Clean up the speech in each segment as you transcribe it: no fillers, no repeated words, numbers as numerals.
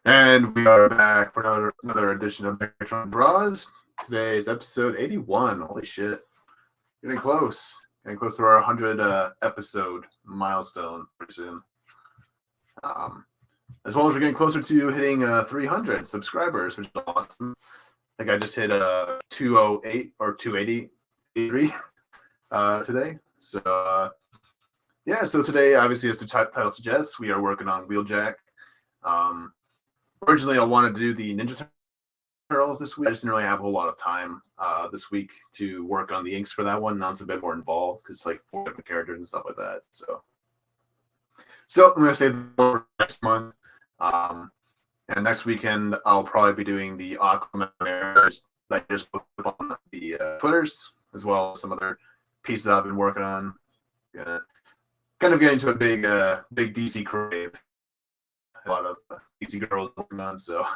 And we are back for another edition of Megatron Draws. Today is episode 81. Holy shit. Getting close. Getting close to our 100 episode milestone pretty soon. As well as we're getting closer to hitting 300 subscribers, which is awesome. I think I just hit 208 or 283 today. So, yeah, so today, obviously, as the title suggests, we are working on Wheeljack. Originally, I wanted to do the Ninja Turtles this week. I just didn't really have a whole lot of time this week to work on the inks for that one. Now it's a bit more involved because it's like 4 different characters and stuff like that. So I'm going to save them for next month. And next weekend, I'll probably be doing the Aquaman that I just put on the Twitters, as well as some other pieces I've been working on. Kind of getting into a big DC crave. A lot of DC girls working on, so.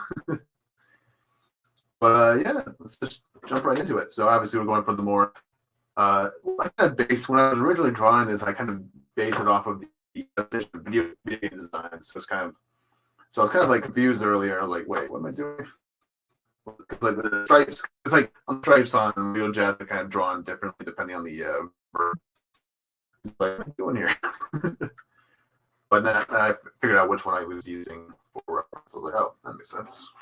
But yeah, let's just jump right into it. So obviously we're going for the more, I kind of based, when I was originally drawing this, I kind of based it off of the video design. So I was kind of like confused earlier, like, wait, what am I doing? Because like the stripes, it's like on stripes on Wheeljack, they're kind of drawn differently depending on the verb. It's like, what am I doing here? But then I figured out which one I was using for reference. I was like, oh, that makes sense.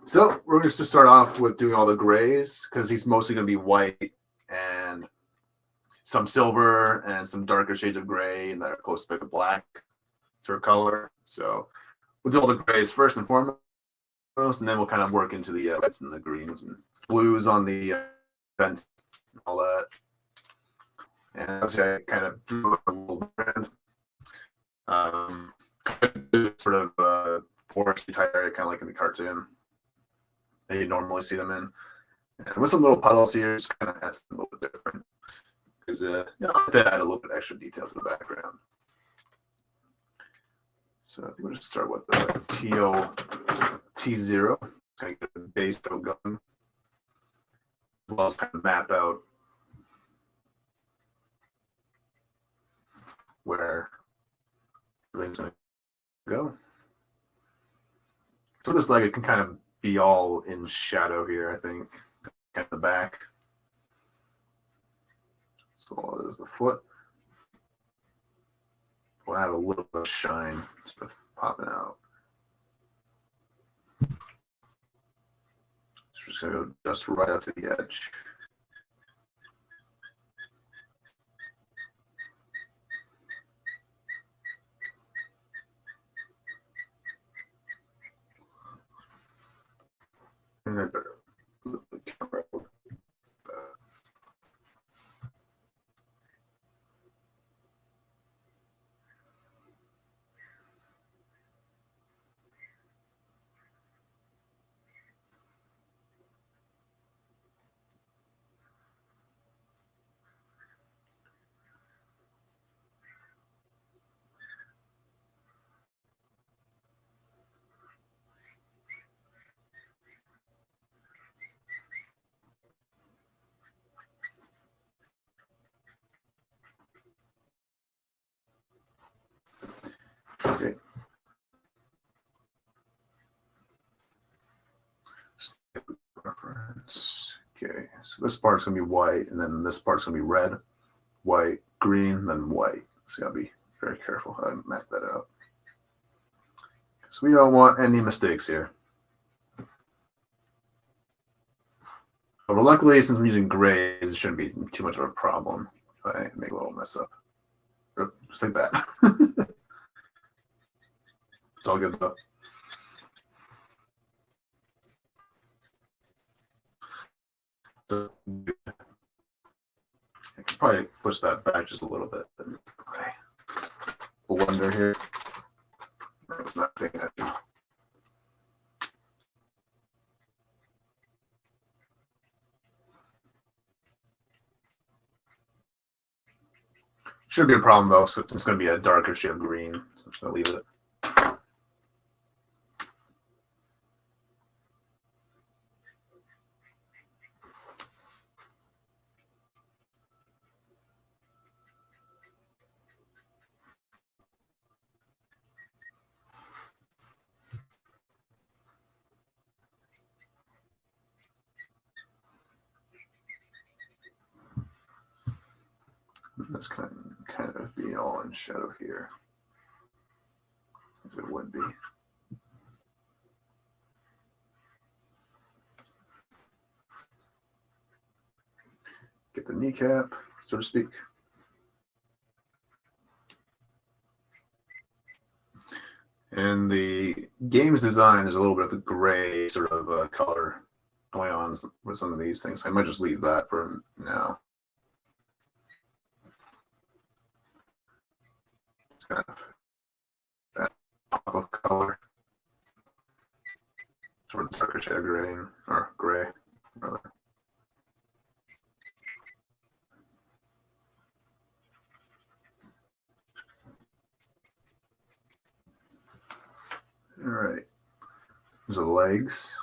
So we're just to start off with doing all the grays because he's mostly going to be white and some silver and some darker shades of gray and that are close to like a black sort of color. So we'll do all the grays first and foremost, and then we'll kind of work into the reds and the greens and blues on the vent and all that. And obviously I kind of drew a little bit. Sort of foresty type area, kind of like in the cartoon that you normally see them in. And with some little puddles here, just kind of adds a little bit different. Because I have to add a little bit extra detail to the background. So I think we'll just start with the T0. Kind of get the base going. As well as kind of map out where everything's going to go. So this leg, it can kind of be all in shadow here, I think, at the back. So there's the foot. We'll have a little bit of shine sort of popping out. So we're just going to go just right up to the edge. And I better move the camera over. Okay. Reference. Okay, so this part's gonna be white, and then this part's gonna be red, white, green, then white. So you gotta be very careful how I map that out. So we don't want any mistakes here. But luckily, since I'm using grays, it shouldn't be too much of a problem if I make a little mess up. Just like that. It's all good though. I could probably push that back just a little bit. Okay. Blender here. That's not paying attention. Should be a problem though, so it's going to be a darker shade of green. So I'm just going to leave it. That's kind of be all in shadow here, as it would be. Get the kneecap, so to speak. And the game's design is a little bit of a gray sort of color going on with some of these things. I might just leave that for now. It's kind of that pop of color, sort of darker shade of gray, or gray, rather. All right, there's the legs.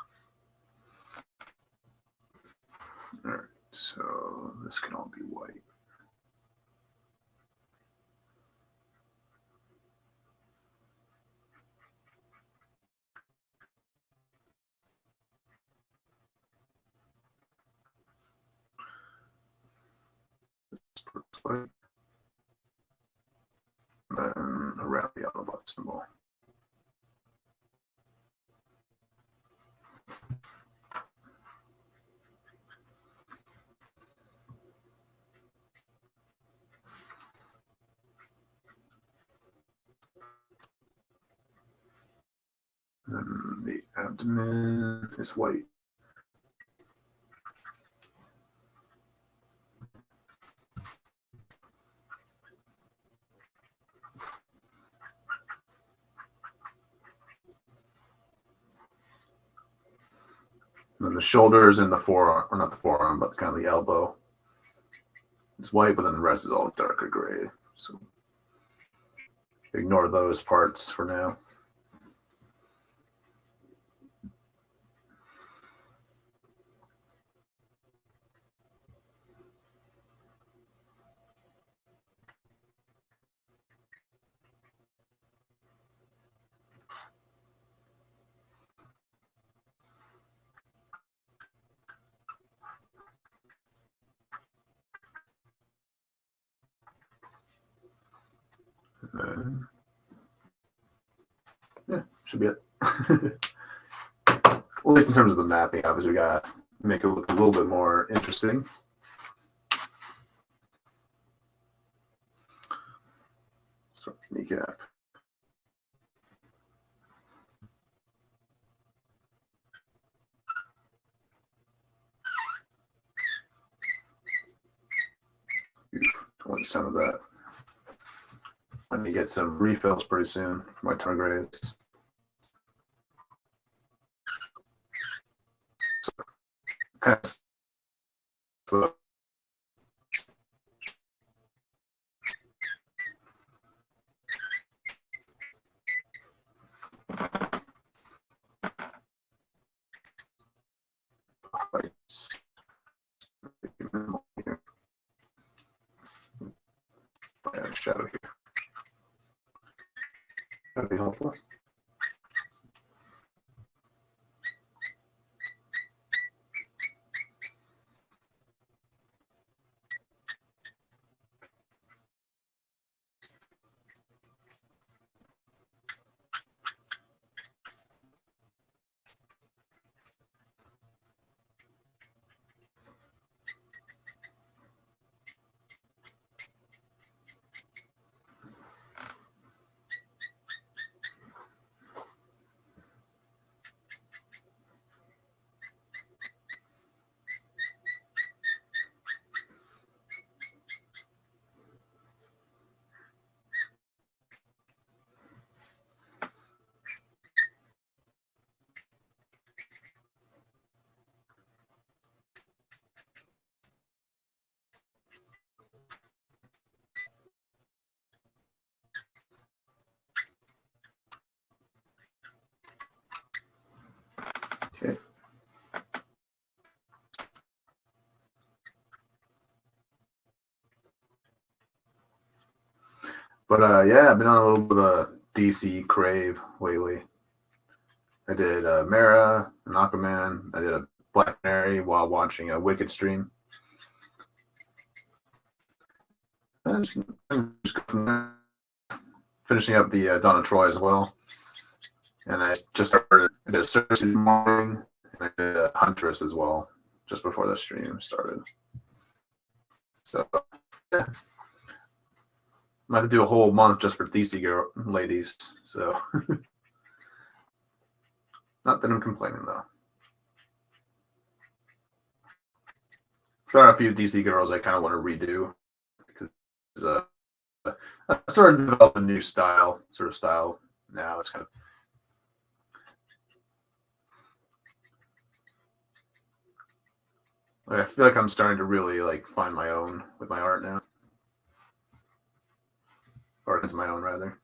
All right, so this can all be white. White. And then around the Autobot symbol. Then the abdomen is white. And then the shoulders and the forearm, or not the forearm, but kind of the elbow is white, but then the rest is all darker gray. So ignore those parts for now. Yeah, should be it. Well, at least in terms of the mapping, obviously we gotta make it look a little bit more interesting. Start the kneecap. I want some of that. I need to get some refills pretty soon for my tardigrades. So, kind of slow. Shadow here. That'd be helpful. Okay. But yeah, I've been on a little bit of a DC crave lately. I did Mara, and Aquaman. I did a Black Canary while watching a Wicked stream. finishing up the Donna Troy as well. And I just started, I did a search this morning, and I did a Huntress as well, just before the stream started. So, yeah. I'm about to do a whole month just for DC girl ladies, so. Not that I'm complaining, though. So there are a few DC girls I kind of want to redo, because I started to develop a new style now. It's kind of I feel like I'm starting to really like find my own with my art now, or into my own rather.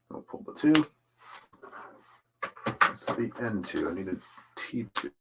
I'll pull the 2. That's the N2. I need a T2.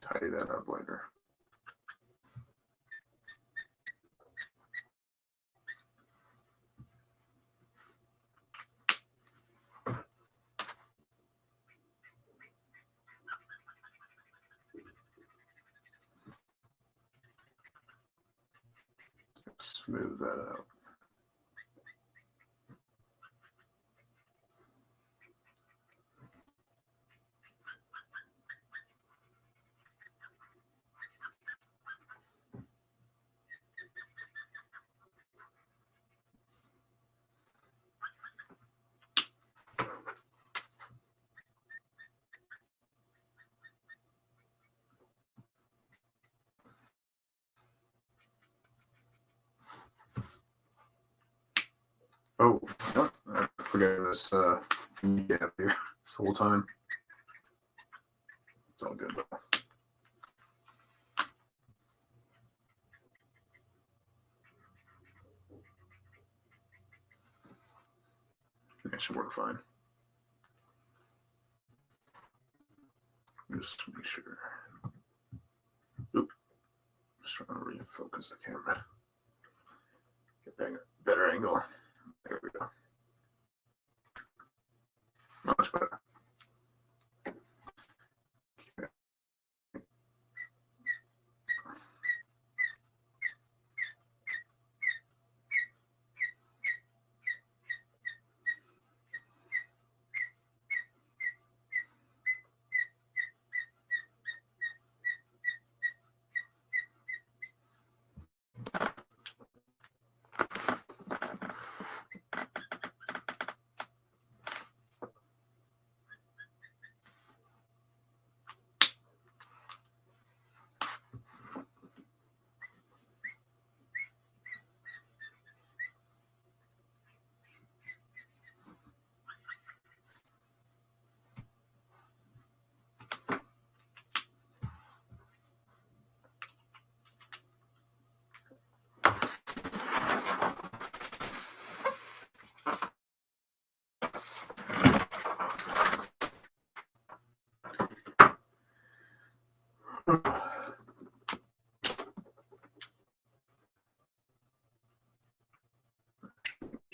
Tidy that up later. Smooth that out. Oh, I forgot this gap here this whole time. It's all good though. It should work fine. Just make sure. Oop. Just trying to refocus the camera. Get a better angle. There we go. Much better. Okay.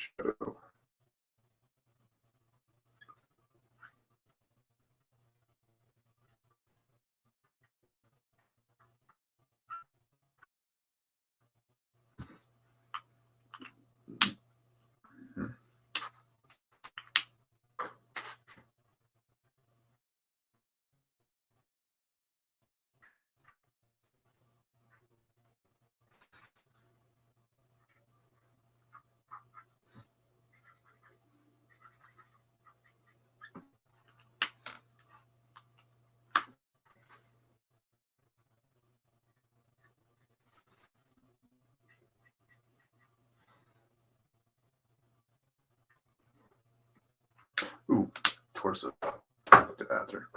shadow. Ooh, torso. Look at that there.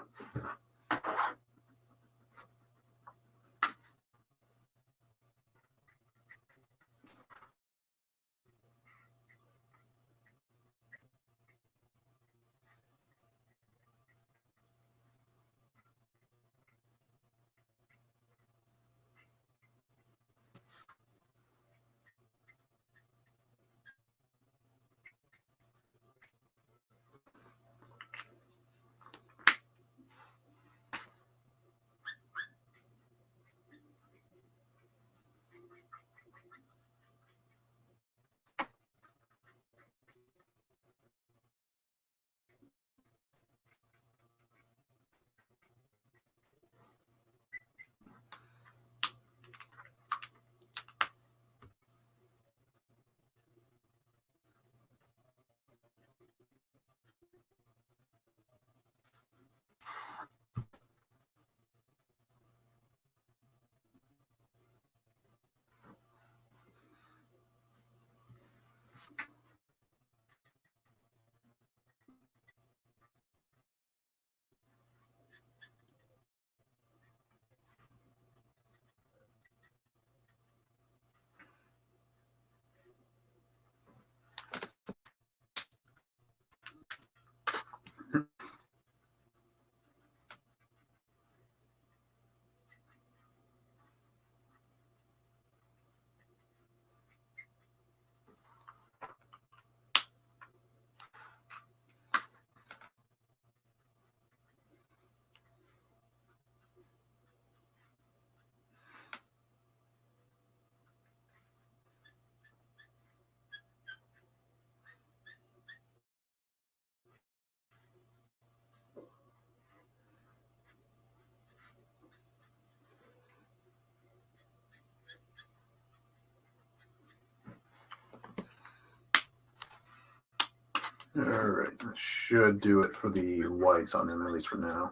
All right, that should do it for the whites on them, at least for now.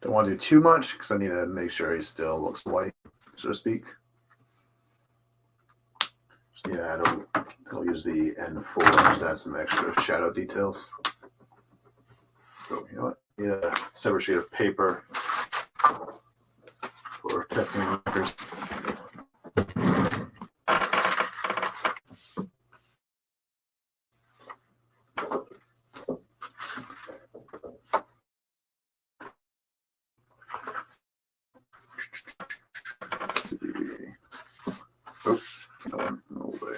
Don't want to do too much because I need to make sure he still looks white, so to speak. Just need to add I'll use the N4 to add some extra shadow details. So, you know what? I need a separate sheet of paper for testing markers. Oh, no way.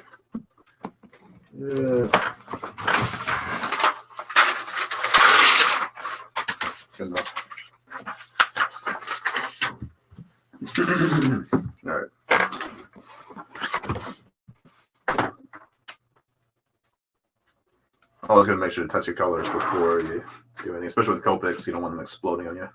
Yeah. Good enough. All right. Always going to make sure to test your colors before you do anything, especially with Copics. You don't want them exploding on you.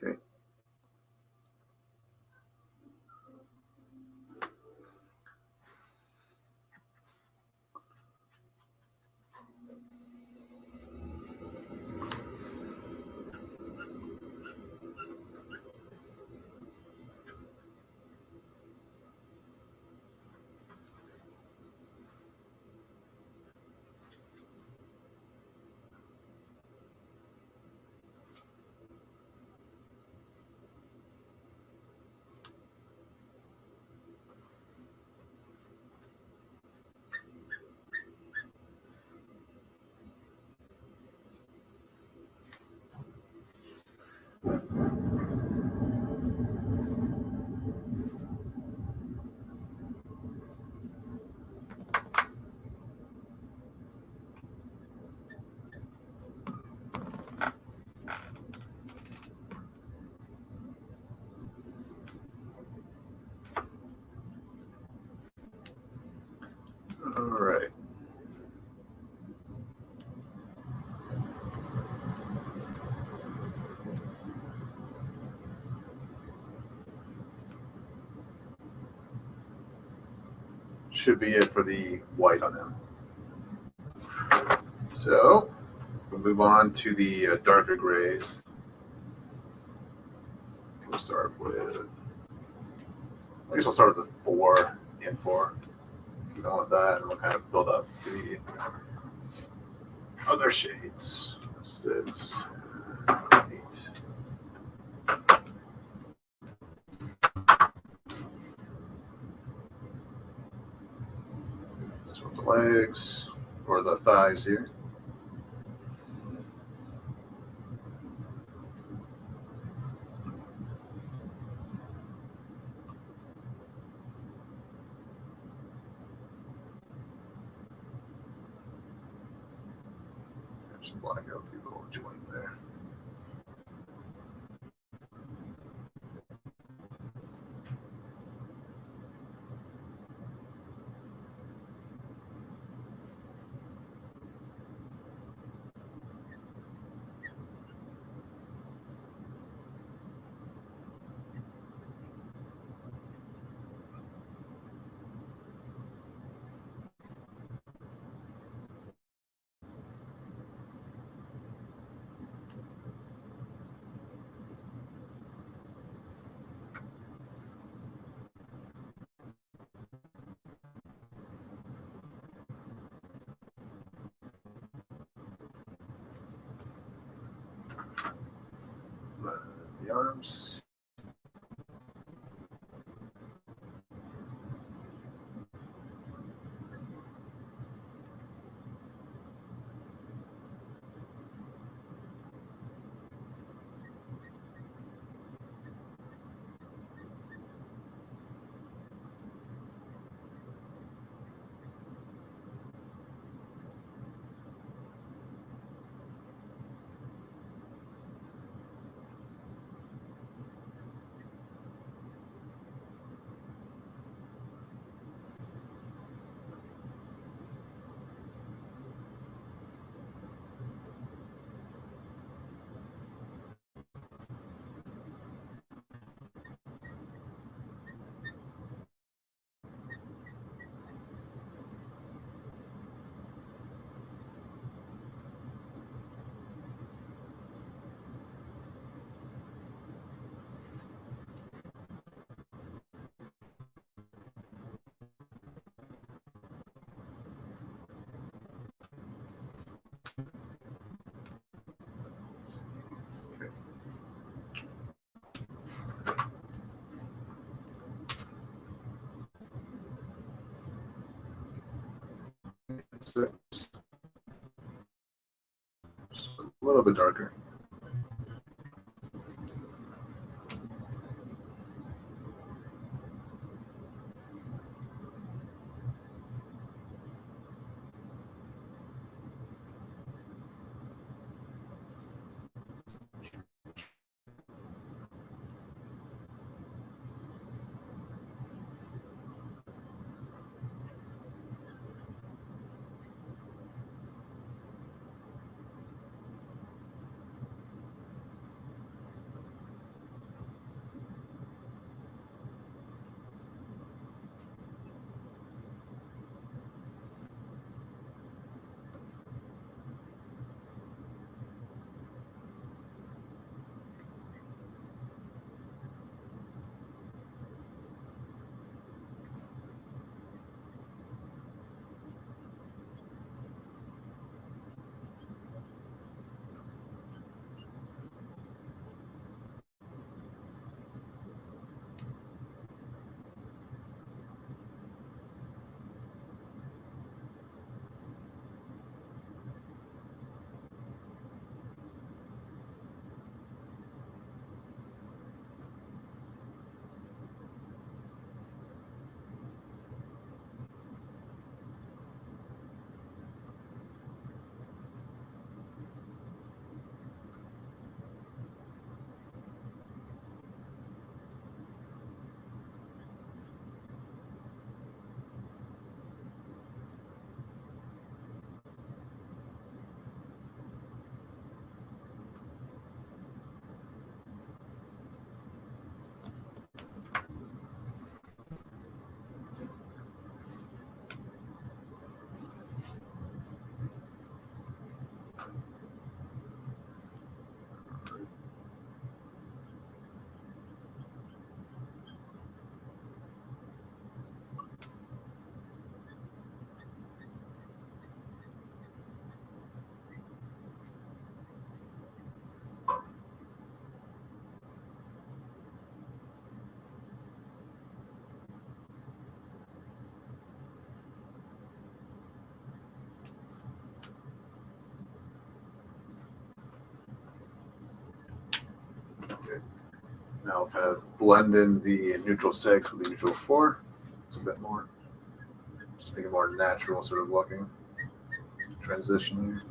Okay. All right. Should be it for the white on them. So we'll move on to the darker grays. We'll start with, I guess we'll start with the 4 and 4. Keep on with that, and we'll kind of build up to the other shades. 6, 8. So with the legs or the thighs here. Just black out the little joint there. The arms. Six. Just a little bit darker. Okay. Now kind of blend in the neutral 6 with the neutral 4. It's a bit more, just make it more natural sort of looking transition.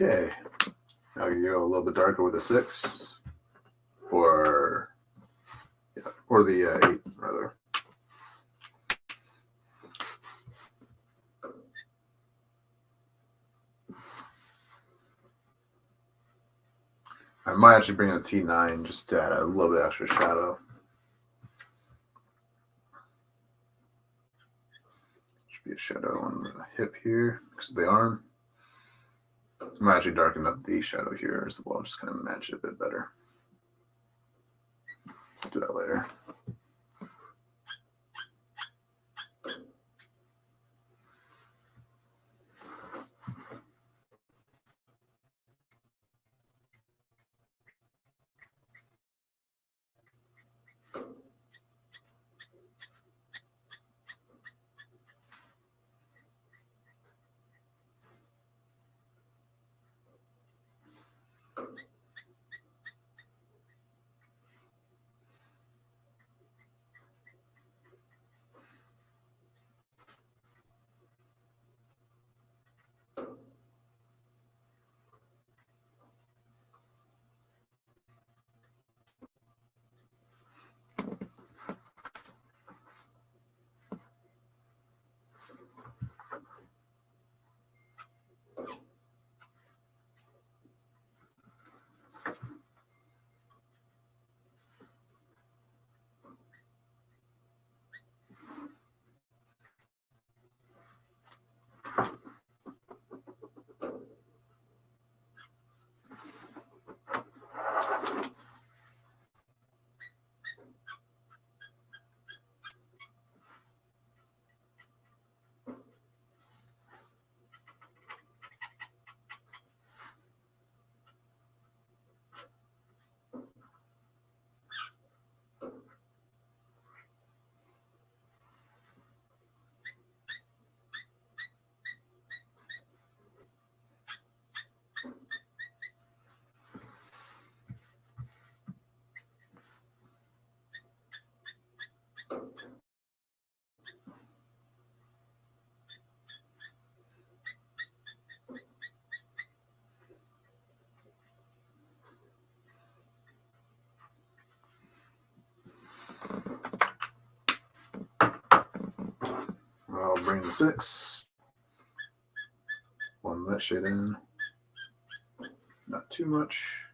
Okay, now you go a little bit darker with a 6, or the 8 rather. I might actually bring in a T9 just to add a little bit extra shadow. Should be a shadow on the hip here because of the arm. I might actually darken up the shadow here as well, just kind of match it a bit better. I'll do that later. I'll bring the 6. Blend that shade in. Not too much.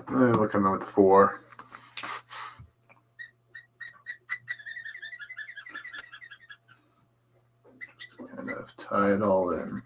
We'll come in with 4. Just to kind of tie it all in.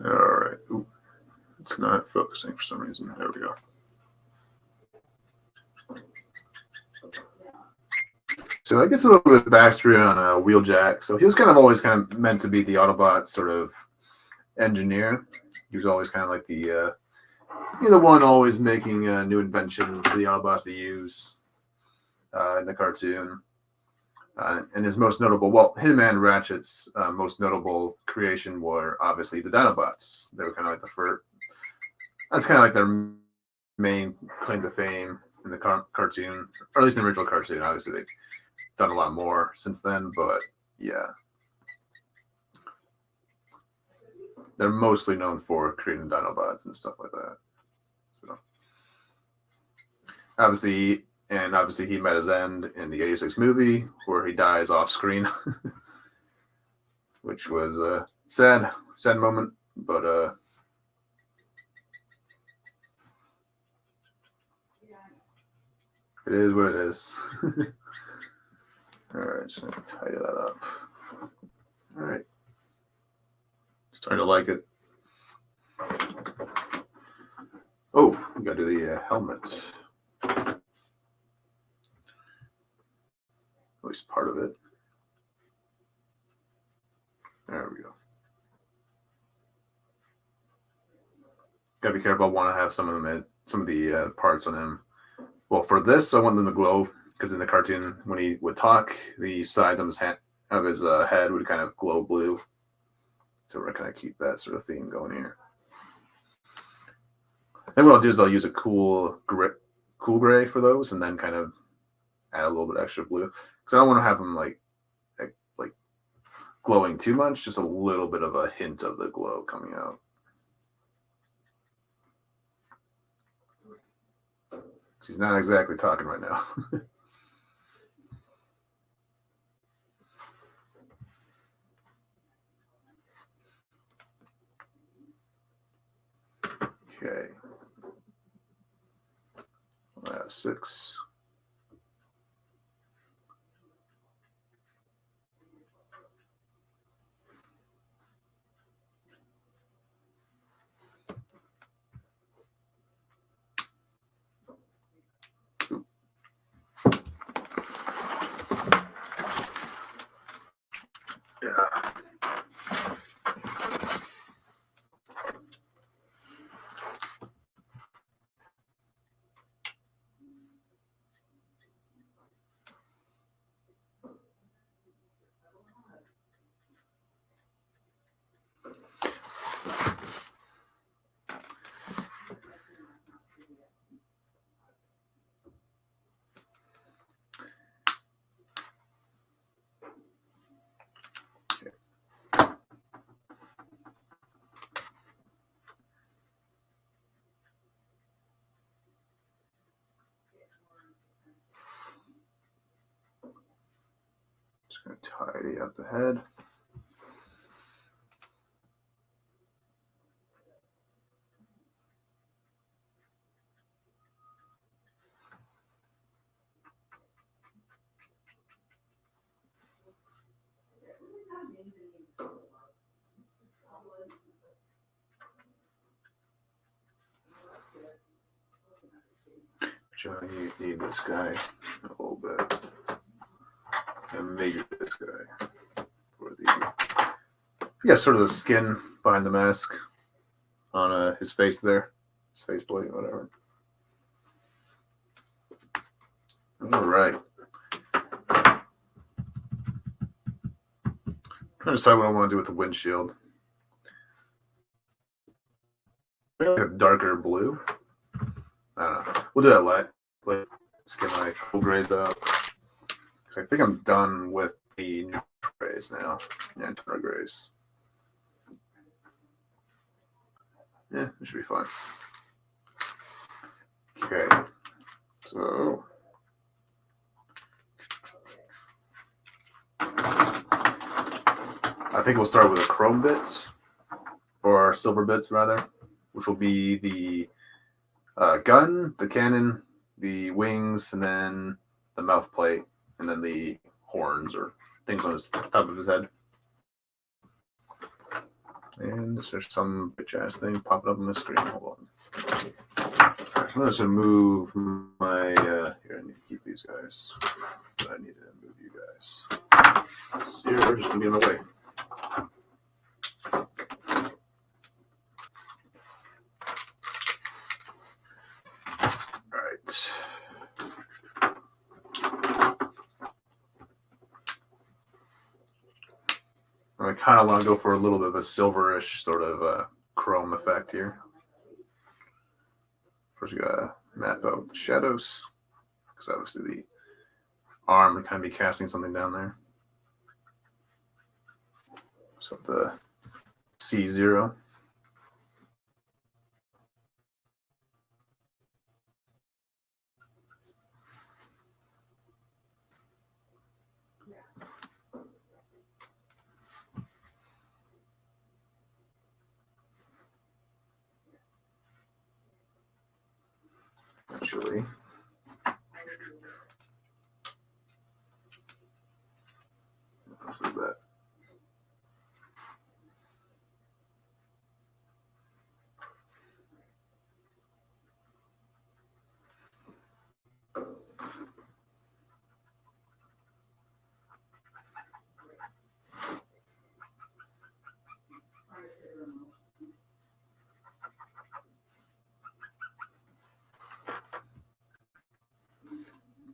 All right. Ooh, it's not focusing for some reason. There we go. So I guess a little bit of backstory on Wheeljack. So he was kind of always kind of meant to be the Autobot sort of engineer. He was always kind of like the one always making new inventions for the Autobots to use in the cartoon. And his most notable, well, him and Ratchet's most notable creation were obviously the Dinobots. They were kind of like the first. That's kind of like their main claim to fame in the cartoon, or at least in the original cartoon. Obviously, they've done a lot more since then, but yeah, they're mostly known for creating Dinobots and stuff like that. So obviously he met his end in the '86 movie where he dies off screen, which was a sad moment, but it is what it is. All right, just gonna tidy that up. All right, starting to like it. Oh, we gotta do the helmet. At least part of it. There we go. Gotta be careful. I want to have some of the parts on him. Well, for this, I want them to glow because in the cartoon, when he would talk, the sides of his head would kind of glow blue. So we're gonna keep that sort of theme going here. And what I'll do is I'll use a cool gray for those, and then kind of add a little bit extra blue because I don't want to have them like glowing too much. Just a little bit of a hint of the glow coming out. He's not exactly talking right now. Okay. I have 6. Yeah. Just going to tidy up the head. John, you need this guy a little bit. And maybe this guy for the sort of the skin behind the mask on his face there, his face plate, whatever. All right. I decide what I want to do with the windshield. Maybe a darker blue. I don't know. We'll do that light. Let's get my full grays out. I think I'm done with the neutral grays now. Yeah, dark grays. Yeah, it should be fine. Okay, so I think we'll start with the chrome bits, or silver bits rather, which will be the gun, the cannon, the wings, and then the mouth plate, and then the horns or things on his top of his head. And there's some bitch ass thing popping up on the screen. Hold on. Right, so I'm just gonna move my here. I need to keep these guys, but I need to move you guys. So you're just gonna be in the way. All right. I kind of want to go for a little bit of a silverish sort of chrome effect here. First, we gotta map out the shadows, because obviously the arm would kind of be casting something down there. So the C0. Actually, this is that.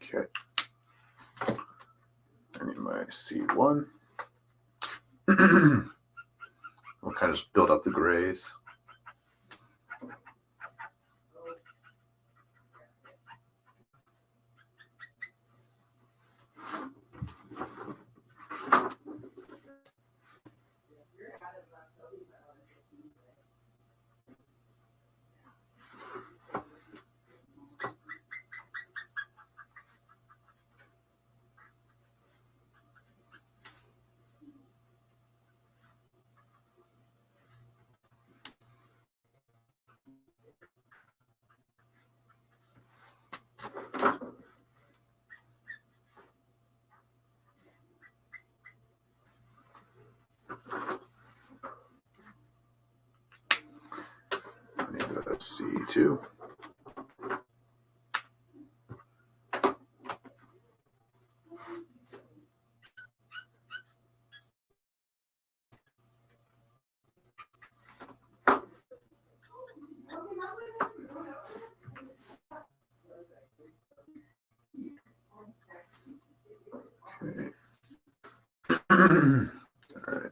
Okay. I need my C1. We'll kind of just build up the grays. I need the C2. Okay. All right.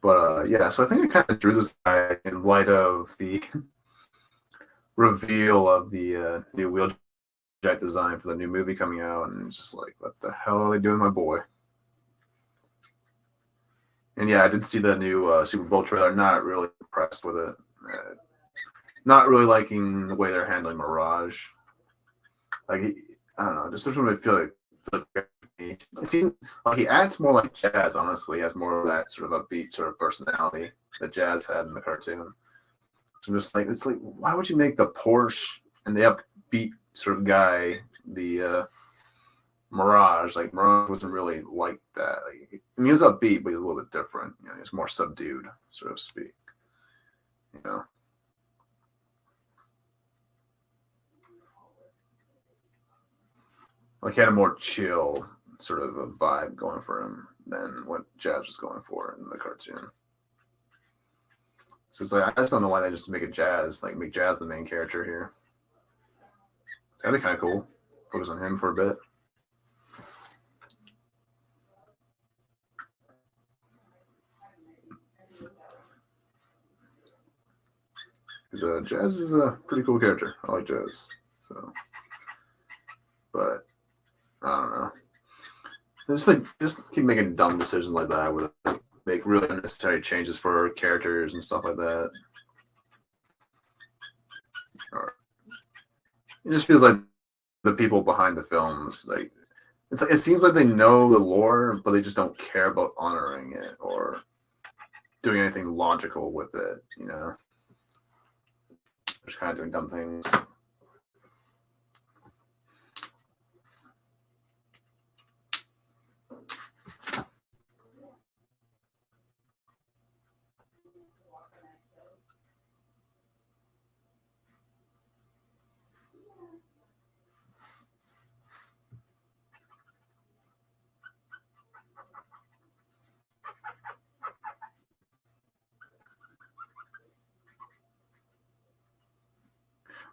But yeah, so I think I kind of drew this guy in light of the reveal of the new Wheeljack design for the new movie coming out, and it's just like, what the hell are they doing with my boy? And yeah, I did see the new Super Bowl trailer. Not really impressed with it. Not really liking the way they're handling Mirage. Like, I don't know, just doesn't really feel like it seems like he acts more like Jazz. Honestly, he has more of that sort of upbeat sort of personality that Jazz had in the cartoon. So I'm just like, it's like, why would you make the Porsche and the upbeat sort of guy the Mirage? Like, Mirage wasn't really like that. Like, I mean, he was upbeat, but he was a little bit different. You know, he was more subdued, so to speak. You know. Like, he had a more chill sort of a vibe going for him than what Jazz was going for in the cartoon. So it's like I just don't know why they just make it Jazz, like make Jazz the main character here. That'd be kind of cool. Focus on him for a bit. Because Jazz is a pretty cool character. I like Jazz. So, but I don't know. Just keep making dumb decisions like that with make really unnecessary changes for characters and stuff like that. Or it just feels like the people behind the films, like it seems like they know the lore, but they just don't care about honoring it or doing anything logical with it. You know, just kind of doing dumb things.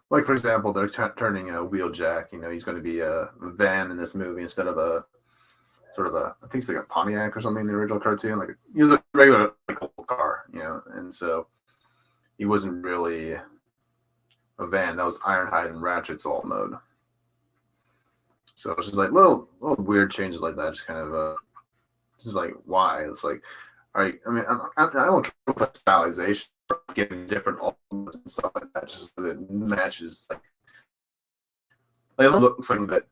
Like, for example, they're turning a Wheeljack. You know, he's going to be a van in this movie instead of a sort of a, I think it's like a Pontiac or something in the original cartoon. Like, he was a regular like, car, you know, and so he wasn't really a van. That was Ironhide and Ratchet's alt mode. So it's just like little weird changes like that. Just kind of, just like, why? It's like, all right, I mean, I don't care with that stylization. Getting different elements and stuff like that, just so that it matches. Like it looks like that,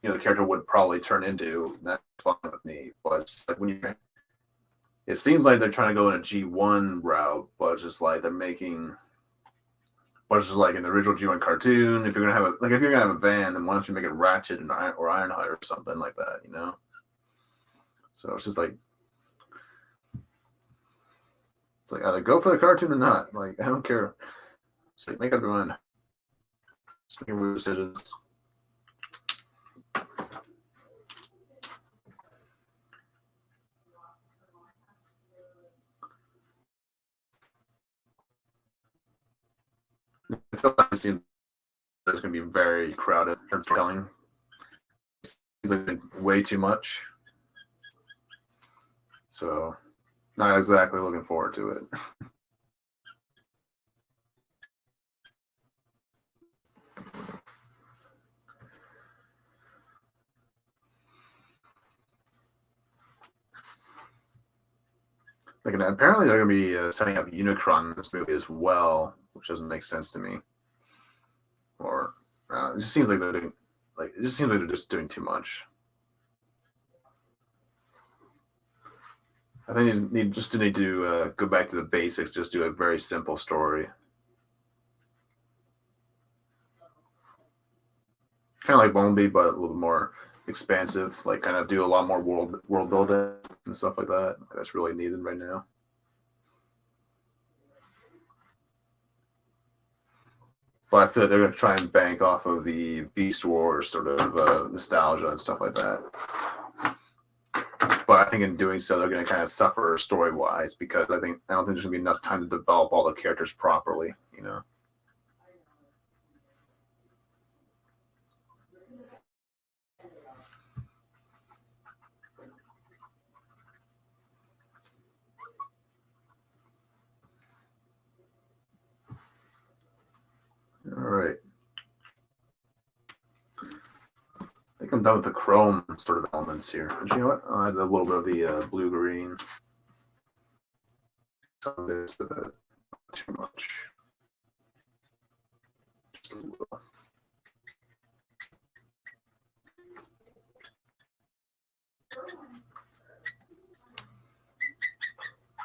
you know, the character would probably turn into. That's fine with me, but it's just like when you, it seems like they're trying to go in a G1 route, but it's just like they're making. But it's just like in the original G1 cartoon, if you're gonna have a if you're gonna have a van, then why don't you make it Ratchet or Ironhide or something like that, you know? So it's just like. It's like either go for the cartoon or not. Like I don't care. It's like make up your mind. Just making weird decisions. I feel like it's going to be very crowded and telling. It's like way too much. So. Not exactly looking forward to it. Like, apparently they're going to be setting up Unicron in this movie as well, which doesn't make sense to me. Or it just seems like they're doing, it just seems like they're just doing too much. I think you need to go back to the basics. Just do a very simple story. Kind of like Bumblebee, but a little more expansive. Like, kind of do a lot more world building and stuff like that. That's really needed right now. But I feel like they're going to try and bank off of the Beast Wars sort of nostalgia and stuff like that. But I think in doing so, they're going to kind of suffer story-wise because I don't think there's going to be enough time to develop all the characters properly, you know. All right. I think I'm done with the chrome sort of elements here. But you know what? I'll add a little bit of the blue-green. Some of this, a bit too much. Just a little.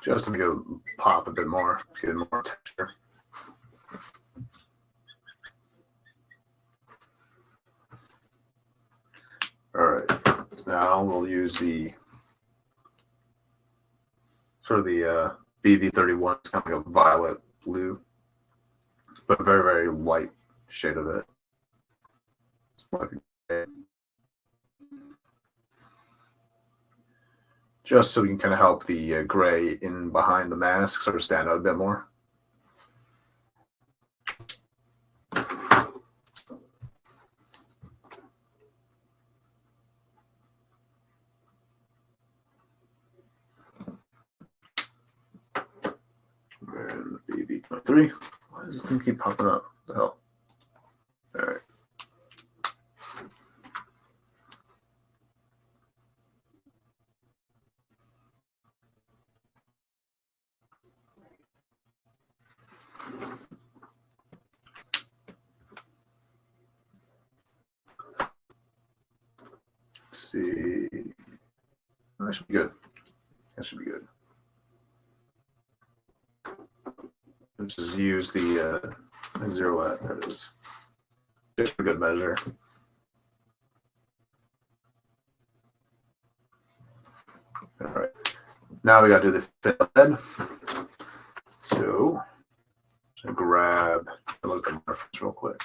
Just to make it pop a bit more, get more texture. All right, so now we'll use the sort of the BV31. It's kind of like a violet blue, but a very, very light shade of it. Just so we can kind of help the gray in behind the mask sort of stand out a bit more. 3. Why does this thing keep popping up? What the hell? All right. Let's see. That should be good. That should be good. Let's just use the 0 at. There it is. Just for good measure. All right. Now we got to do the Led. So, grab a look at reference real quick.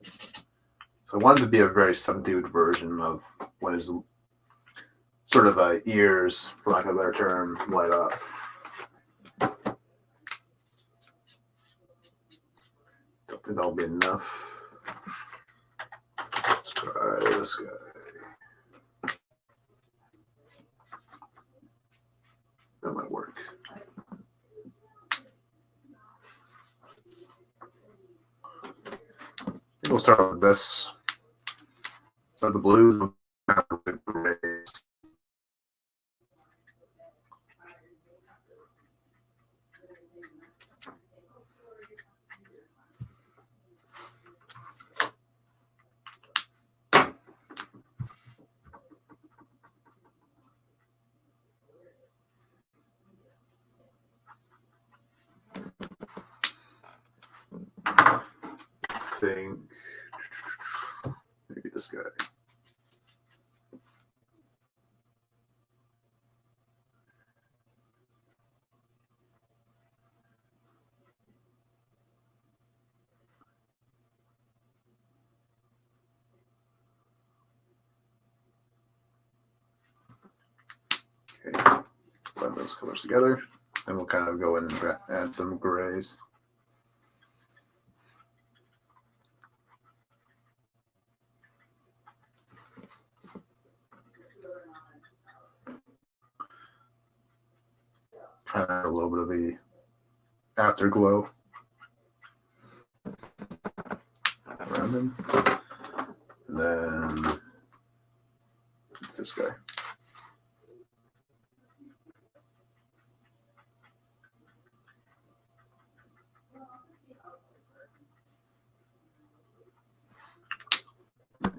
So I wanted to be a very subdued version of what is sort of ears, for lack of a better term, light up. Don't think that'll be enough. Let's try this guy. That might work. I think we'll start with this. So the blues, the grays. I think maybe this guy. Okay, blend those colors together, and we'll kind of go in and add some grays. Kind of add a little bit of the afterglow around him. And then this guy.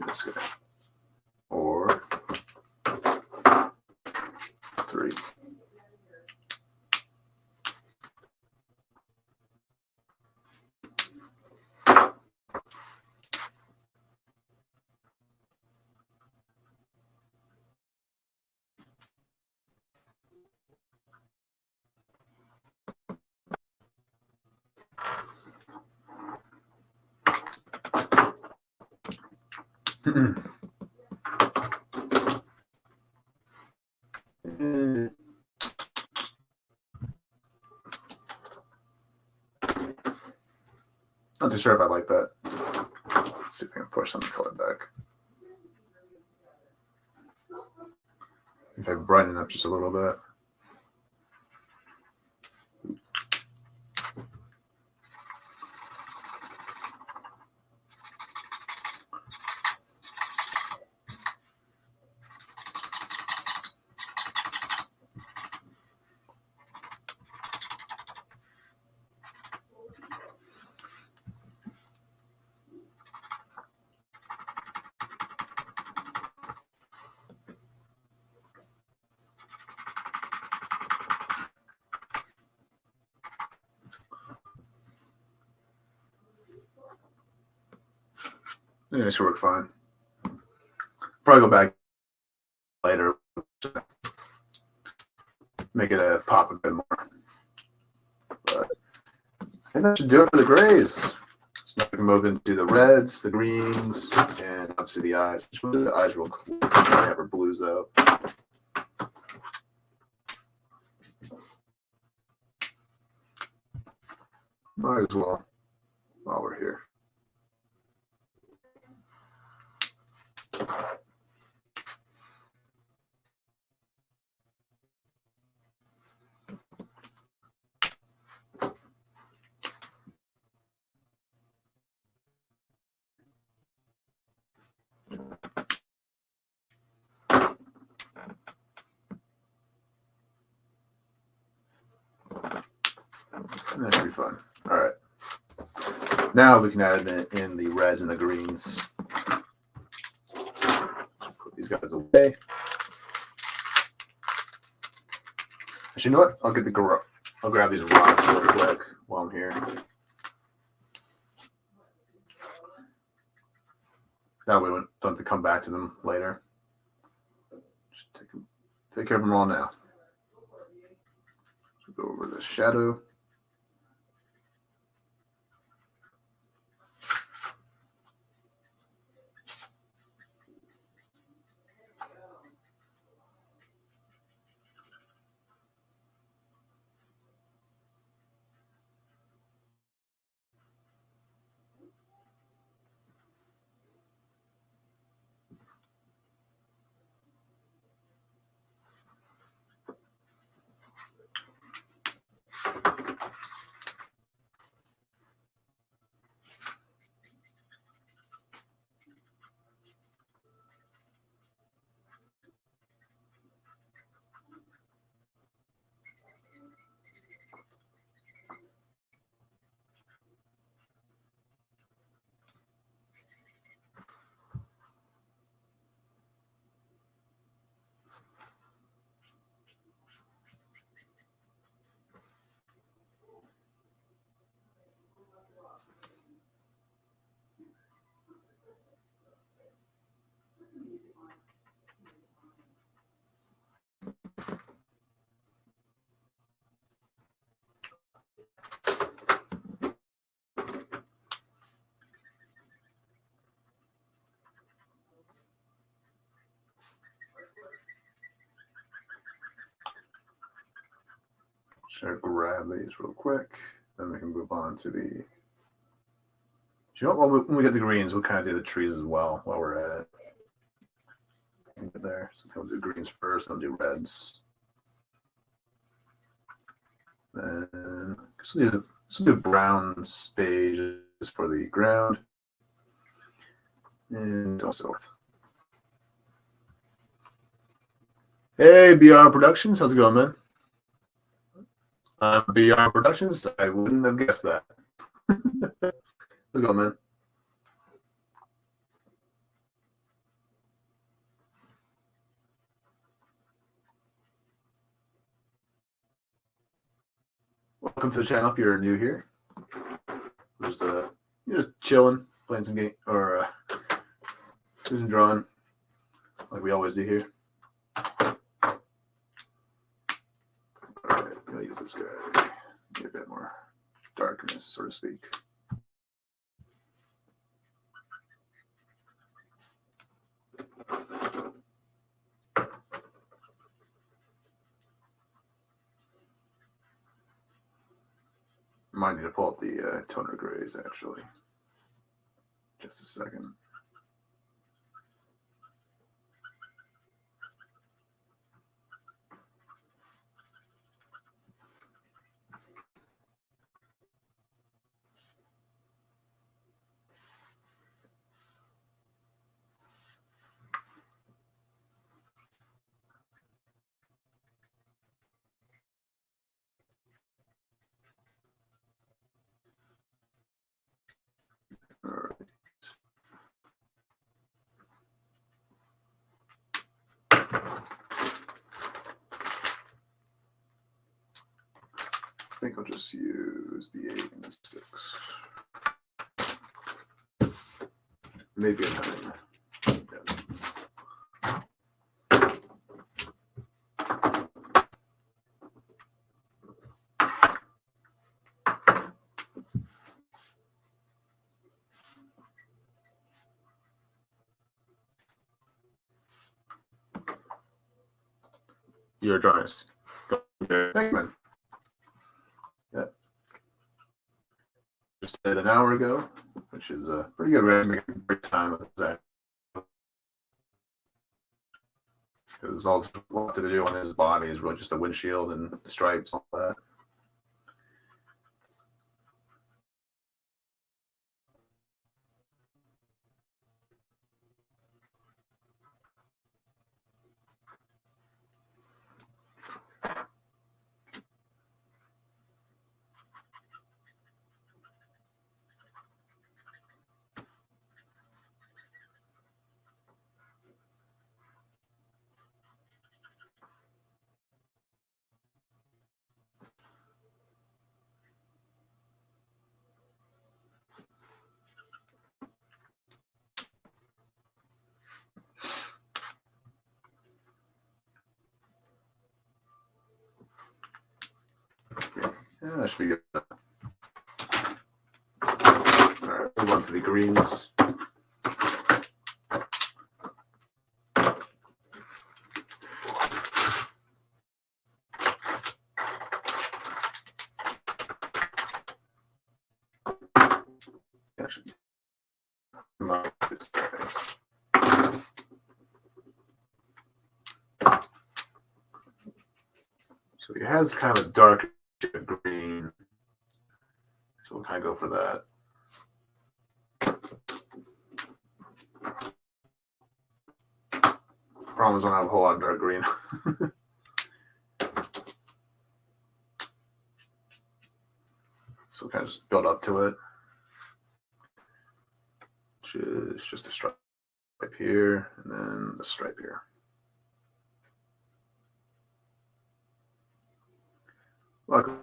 This guy. Or 3. Not too sure if I like that. Let's see if I can push some color back. If I brighten it up just a little bit. Yeah, it should work fine. Probably go back later, make it a pop a bit more. But I think that should do it for the grays. So now we can move into the reds, the greens, and obviously the eyes. We'll do the eyes real quick. I have our blues out. Might as well while we're here. That should be fun. All right. Now we can add in the reds and the greens. Put these guys away. Actually, you know what? I'll grab these rocks really quick while I'm here. That way we don't have to come back to them later. Just take care of them all now. So go over the shadow. Should grab these real quick, then we can move on to the. You know what? When we get the greens, we'll kind of do the trees as well while we're at it. There, so we'll do greens first, then we'll do reds. Then we'll do brown spaces for the ground, and so forth. Hey, BR Productions, how's it going, man? BR Productions, I wouldn't have guessed that. Let's go, man. Welcome to the channel if you're new here. You're just chilling, playing some game or doing some drawing, like we always do here. All right, I'm gonna use this guy, get a bit more darkness, so to speak. Might need to pull up the toner grays actually. Just a second. All right. I think I'll just use the 8 and the 6. Maybe a 9. Yeah. You're drawing us. Okay. Thank you, man. Yeah. Just did an hour ago, which is pretty good. We're making a great time with that. Because all the lot to do on his body is really just the windshield and the stripes and all that. Yeah, that should be good. All right, move on to the greens. So he has kind of a dark green, so we'll kind of go for that. Problem is I don't have a whole lot of dark green. So we'll kind of just build up to it. Just a stripe here, and then the stripe here. Luckily,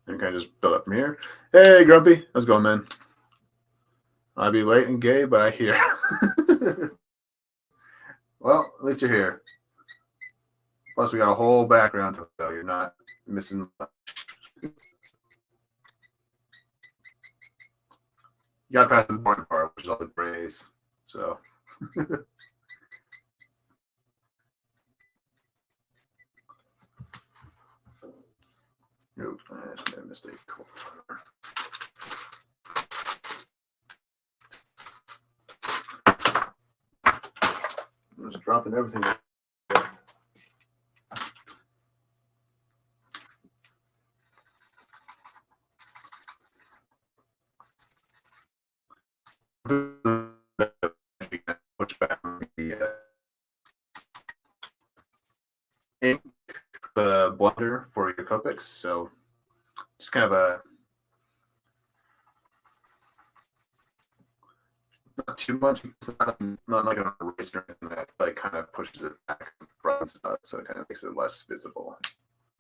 and kind of just build up from here. Hey, Grumpy, how's it going, man? I'll be late and gay, but I hear. Well, at least you're here. Plus, we got a whole background to go. You're not missing much. You got past the important part, which is all the grays. So. Oops, I just made a mistake. Cool. I'm just dropping everything. Push back the ink, the blender for your Copics. So just kind of a not too much. It's not like an eraser or anything that like kind of pushes it back and front stuff, so it kind of makes it less visible.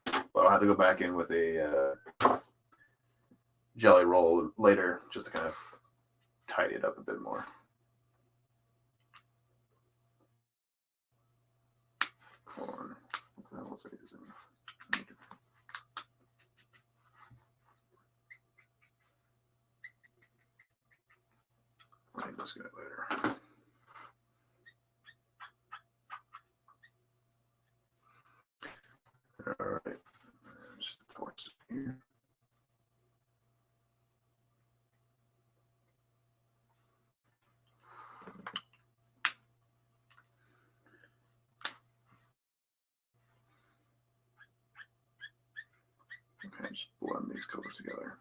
But I'll have to go back in with a jelly roll later just to kind of tidy it up a bit more. Hold on. What the hell was I using? I'll just get it later. All right. Just torch it here. Okay, just blend these colors together.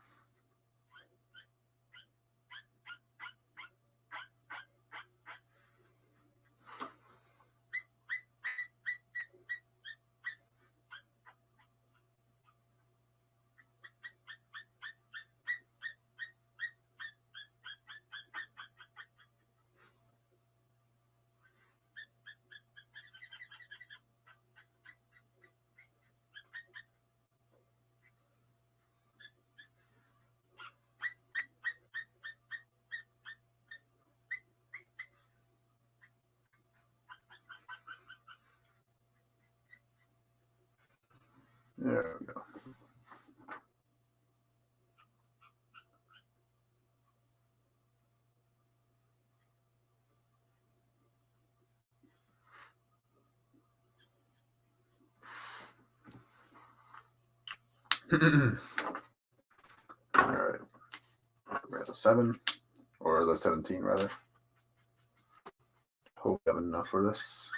All right, we're at the 7 or the 17 rather. Hope we have enough for this.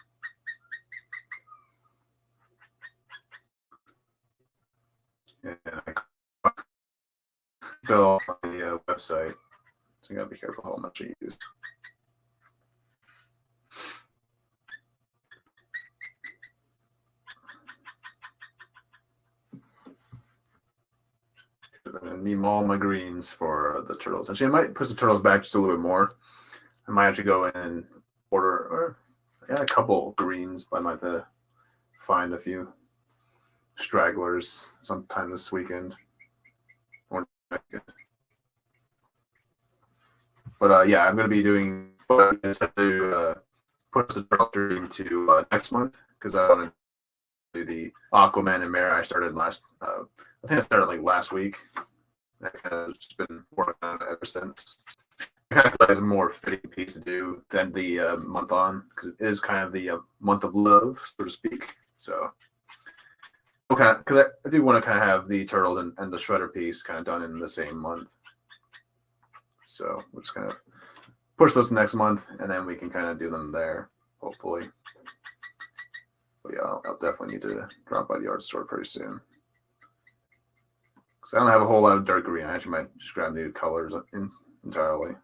And I fill on the website, so you gotta be careful how much you use. I'm gonna need all my greens for the turtles. Actually, I might push the turtles back just a little bit more. I might actually go in and order, or a couple greens, but I might have to find a few stragglers sometime this weekend. But yeah, I'm going to be doing instead to push the turtle dream to next month because I want to do the Aquaman and Mare I started last. I think I started like last week. I kind of just been working on it ever since. I kind of feel like it's a more fitting piece to do than the month on because it is kind of the month of love, so to speak. So, okay, because I do want to kind of have the turtles and the shredder piece kind of done in the same month. So we'll just kind of push those next month, and then we can kind of do them there, hopefully. But yeah, I'll definitely need to drop by the art store pretty soon. Because I don't have a whole lot of dark green. I actually might just grab new colors entirely.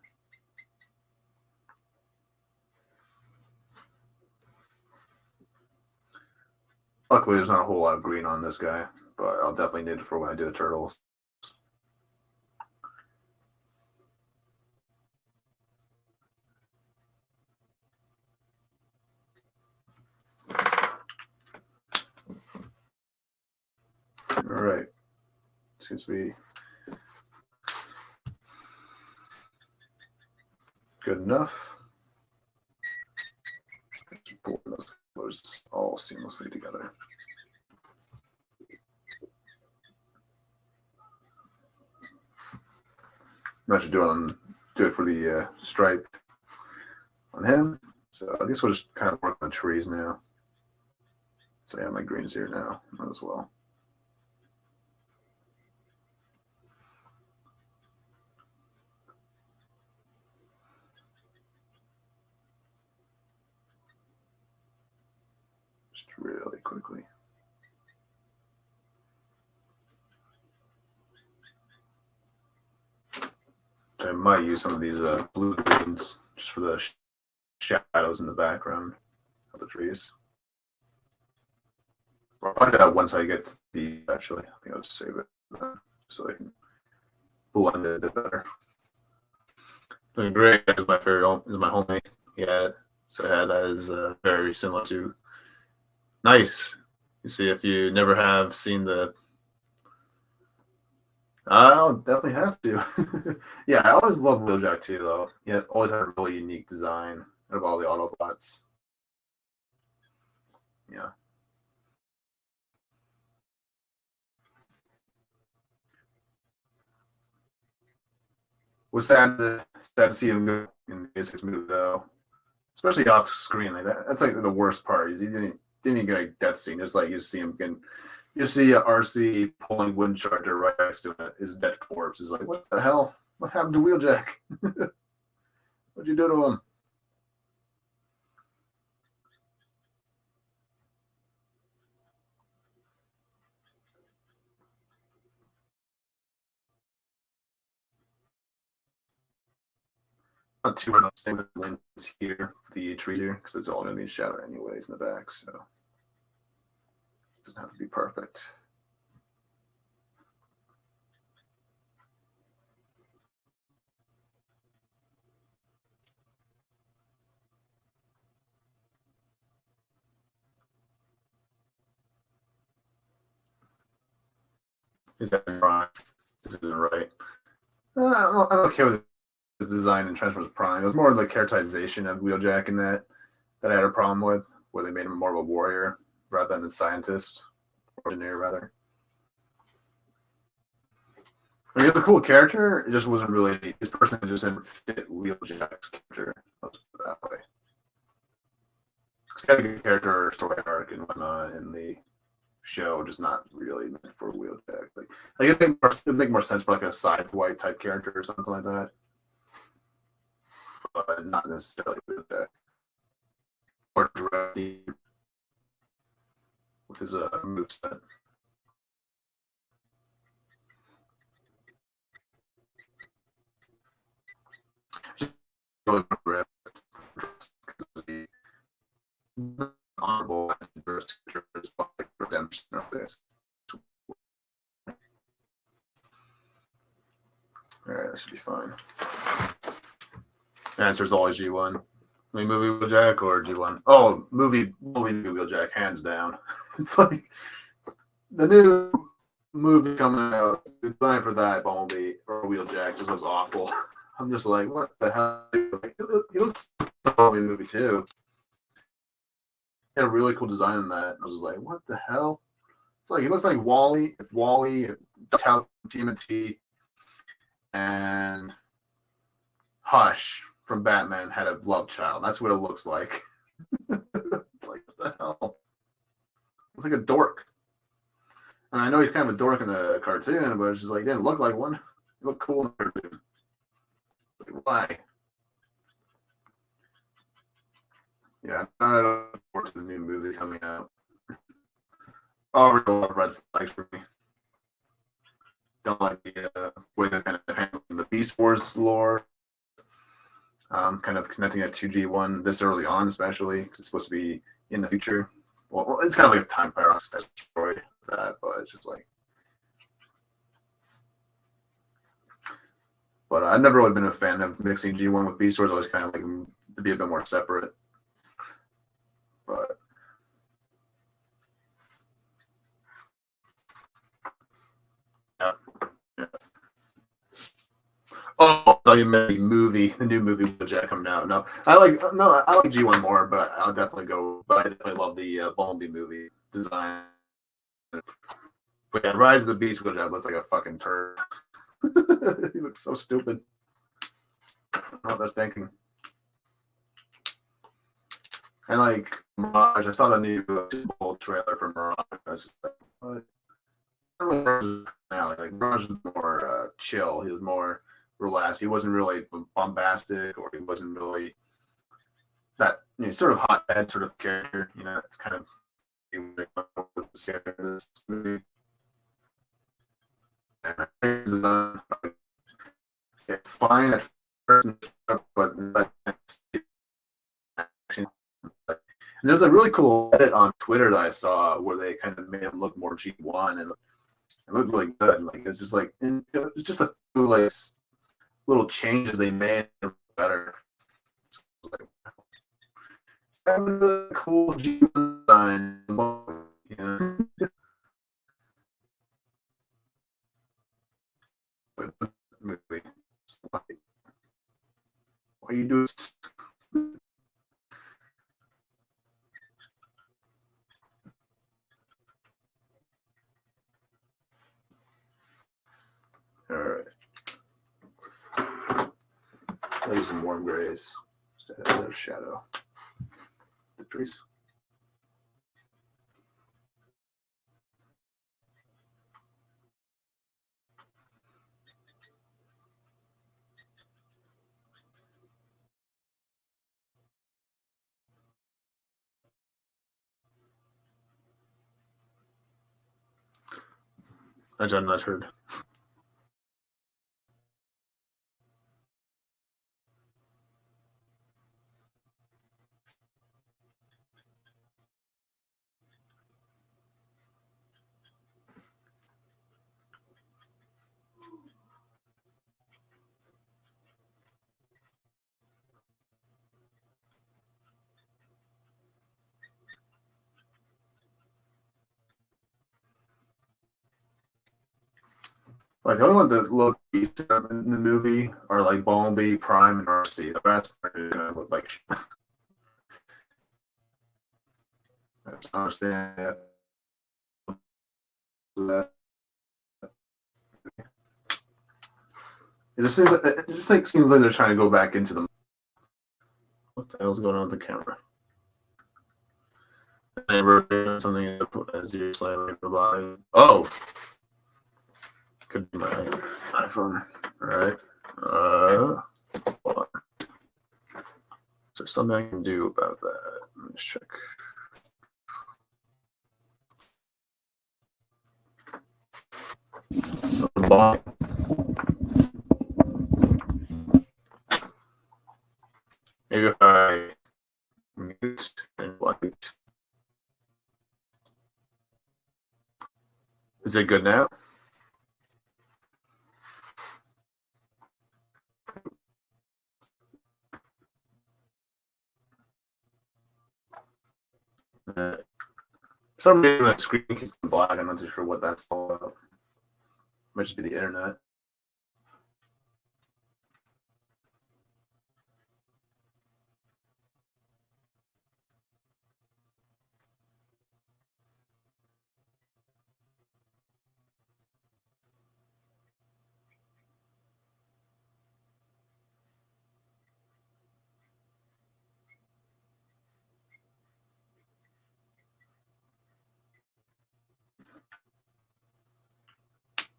Luckily, there's not a whole lot of green on this guy, but I'll definitely need it for when I do the turtles. All right. Seems to be good enough. Pull those colors all seamlessly together. I'm actually do it for the stripe on him. So I guess we'll just kind of work on the trees now. So I have my greens here now as well. Just really quickly. I might use some of these blue greens just for the shadows in the background of the trees. I'll find out once I get to the, actually, I think I'll just save it so I can blend it a bit better. Doing great. Is my favorite. Is my homemade. Yeah, so yeah, that is very similar to. Nice. You see, if you never have seen the. I'll definitely have to. Yeah, I always love Wheeljack too, though. Yeah, always had a really unique design out of all the Autobots. Yeah. Was sad to see him go in the basics move though, especially off screen like that. That's like the worst part. He didn't even get a death scene. Just like you see him getting, you see RC pulling wind charger right next to his dead corpse. Is like, what the hell? What happened to Wheeljack? What'd you do to him? Not too much. Stay with the winds here for the trees here because it's all going to be shadow anyways in the back, so it doesn't have to be perfect. Is that wrong? This isn't right. I'm okay with the design and Transformers Prime. It was more the characterization of Wheeljack in that I had a problem with, where they made him more of a warrior rather than a scientist or engineer, rather. I mean, he was a cool character. It just wasn't really his personality. Just didn't fit Wheeljack's character. Let's put it that way. It's got a good character story arc and whatnot in the show, just not really meant for Wheeljack. Like it'd make more sense for like a Sideswipe type character or something like that, but not necessarily Wheeljack or Drafty with his moveset. Really rare because the honorable redemption of this. All right, that should be fine. The answer is always G1. I mean, movie Wheeljack or G1? Oh, movie Wheeljack, hands down. It's like the new movie coming out, the design for that Bumblebee or Wheeljack just looks awful. I'm just like, what the hell? Like, it looks like a Bumblebee movie too. He had a really cool design in that. I was just like, what the hell? It's like, he looks like Wally, if Wally, TMNT, and Hush from Batman had a love child. That's what it looks like. It's like, what the hell? It's like a dork. And I know he's kind of a dork in the cartoon, but it's just like, he didn't look like one. He looked cool in the cartoon. Like, why? Yeah, I'm not looking forward to the new movie coming out. Oh, I really love red flags for me. Don't like the way they're kind of handling the Beast Wars lore. Kind of connecting it to G1 this early on, especially because it's supposed to be in the future. Well, it's kind of like a time paradox that's destroyed that, but it's just like. But I've never really been a fan of mixing G1 with Beast Wars. I always kind of like them to be a bit more separate. But yeah. Oh, you meant the movie, the new movie Wheeljack coming out. No, I like G1 more, but I'll definitely go. But I definitely love the Bumblebee movie design. But yeah, Rise of the Beast Wheeljack looks like a fucking turd. He looks so stupid. I don't know what that's thinking. And like Mirage, I saw the new Uni-ball trailer for Mirage. I was just like, what? Like Mirage was more chill. He was more relaxed. He wasn't really bombastic, or he wasn't really that sort of hotbed sort of character. It's kind of this movie. And it's fine at first, but and there's a really cool edit on Twitter that I saw where they kind of made him look more G1, and it looked really good. Like it's just like it's just a few like little changes they made better. Like, having the cool G1 design, Why you do this? All right. I'll use some warm grays instead of shadow. The trees. I've not heard. Like the only ones that look decent in the movie are like Bumblebee, Prime, and RC. The rest are gonna look like shit. I don't understand that. It just seems like they're trying to go back into the. What the hell's going on with the camera? Neighbor something as you slightly provide. Oh, could be my iPhone. All right. Hold on. Is there something I can do about that? Let me check. Maybe if I mute and white. Is it good now? Some reason the screen keeps black. I'm not too sure what that's all about. Might just be the internet.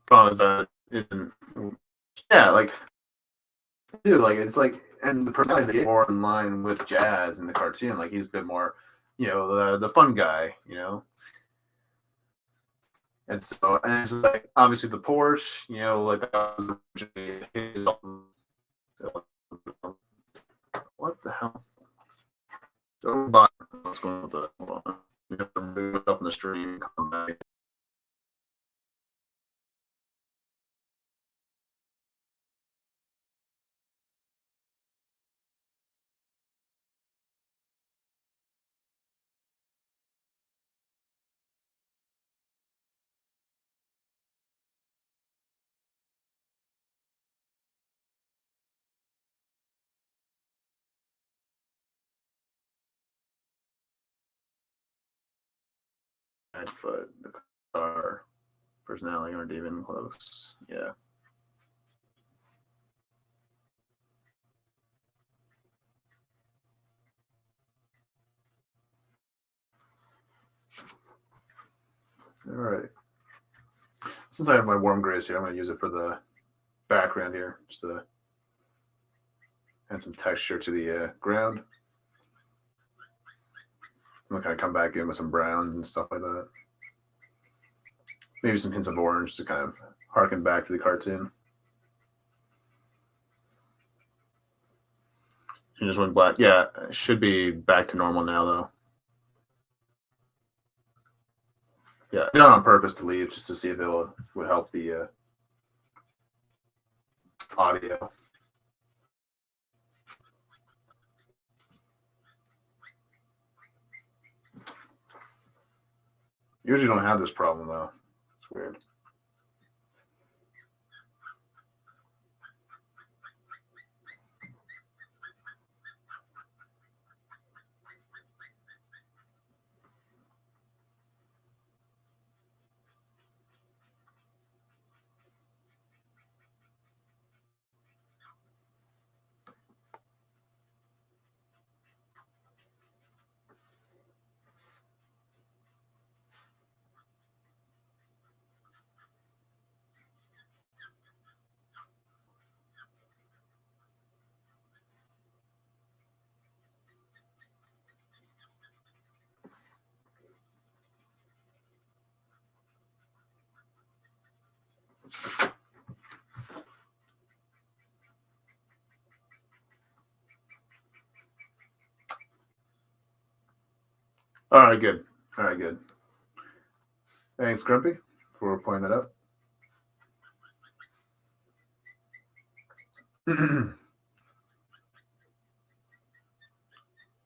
Problem is that it isn't. Yeah, like, dude, like it's like, and the personality is more in line with Jazz in the cartoon. Like he's a bit more, you know, the fun guy, you know. And so, and it's like obviously the Porsche, you know, like that was originally his. What the hell? What's going on with the? Hold on. We have to remove stuff in the stream. Come back. But the car personality aren't even close. Yeah. All right. Since I have my warm grays here, I'm going to use it for the background here, just to add some texture to the ground. I'm going to come back in with some browns and stuff like that. Maybe some hints of orange to kind of harken back to the cartoon. You just went black. Yeah, it should be back to normal now, though. Yeah, not on purpose to leave, just to see if it would help the audio. Usually don't have this problem, though. It's weird. All right, good. All right, good. Thanks, Grumpy, for pointing that out.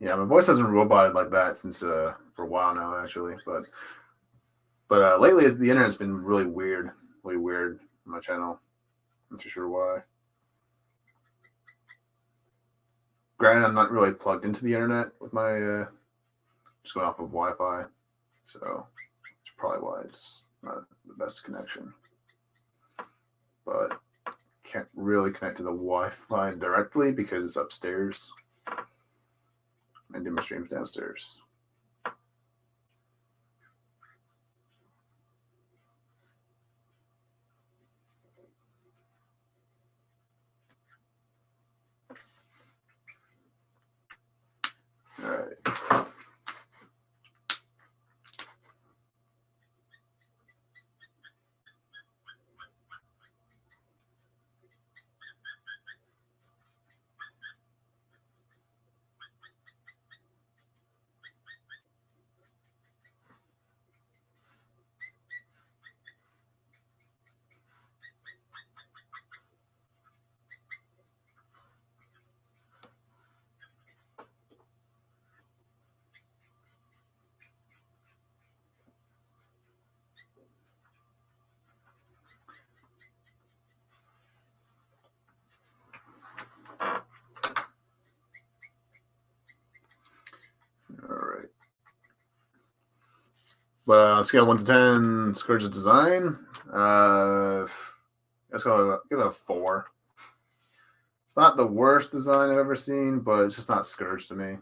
Yeah, my voice hasn't roboted like that since for a while now, actually. But lately the internet's been really weird on my channel. I'm not too sure why. Granted, I'm not really plugged into the internet with my just going off of Wi-Fi, so that's probably why it's not the best connection. But can't really connect to the Wi-Fi directly because it's upstairs. I do my streams downstairs. But on a scale of 1 to 10, Scourge's design, let's go give it a 4. It's not the worst design I've ever seen, but it's just not Scourge to me.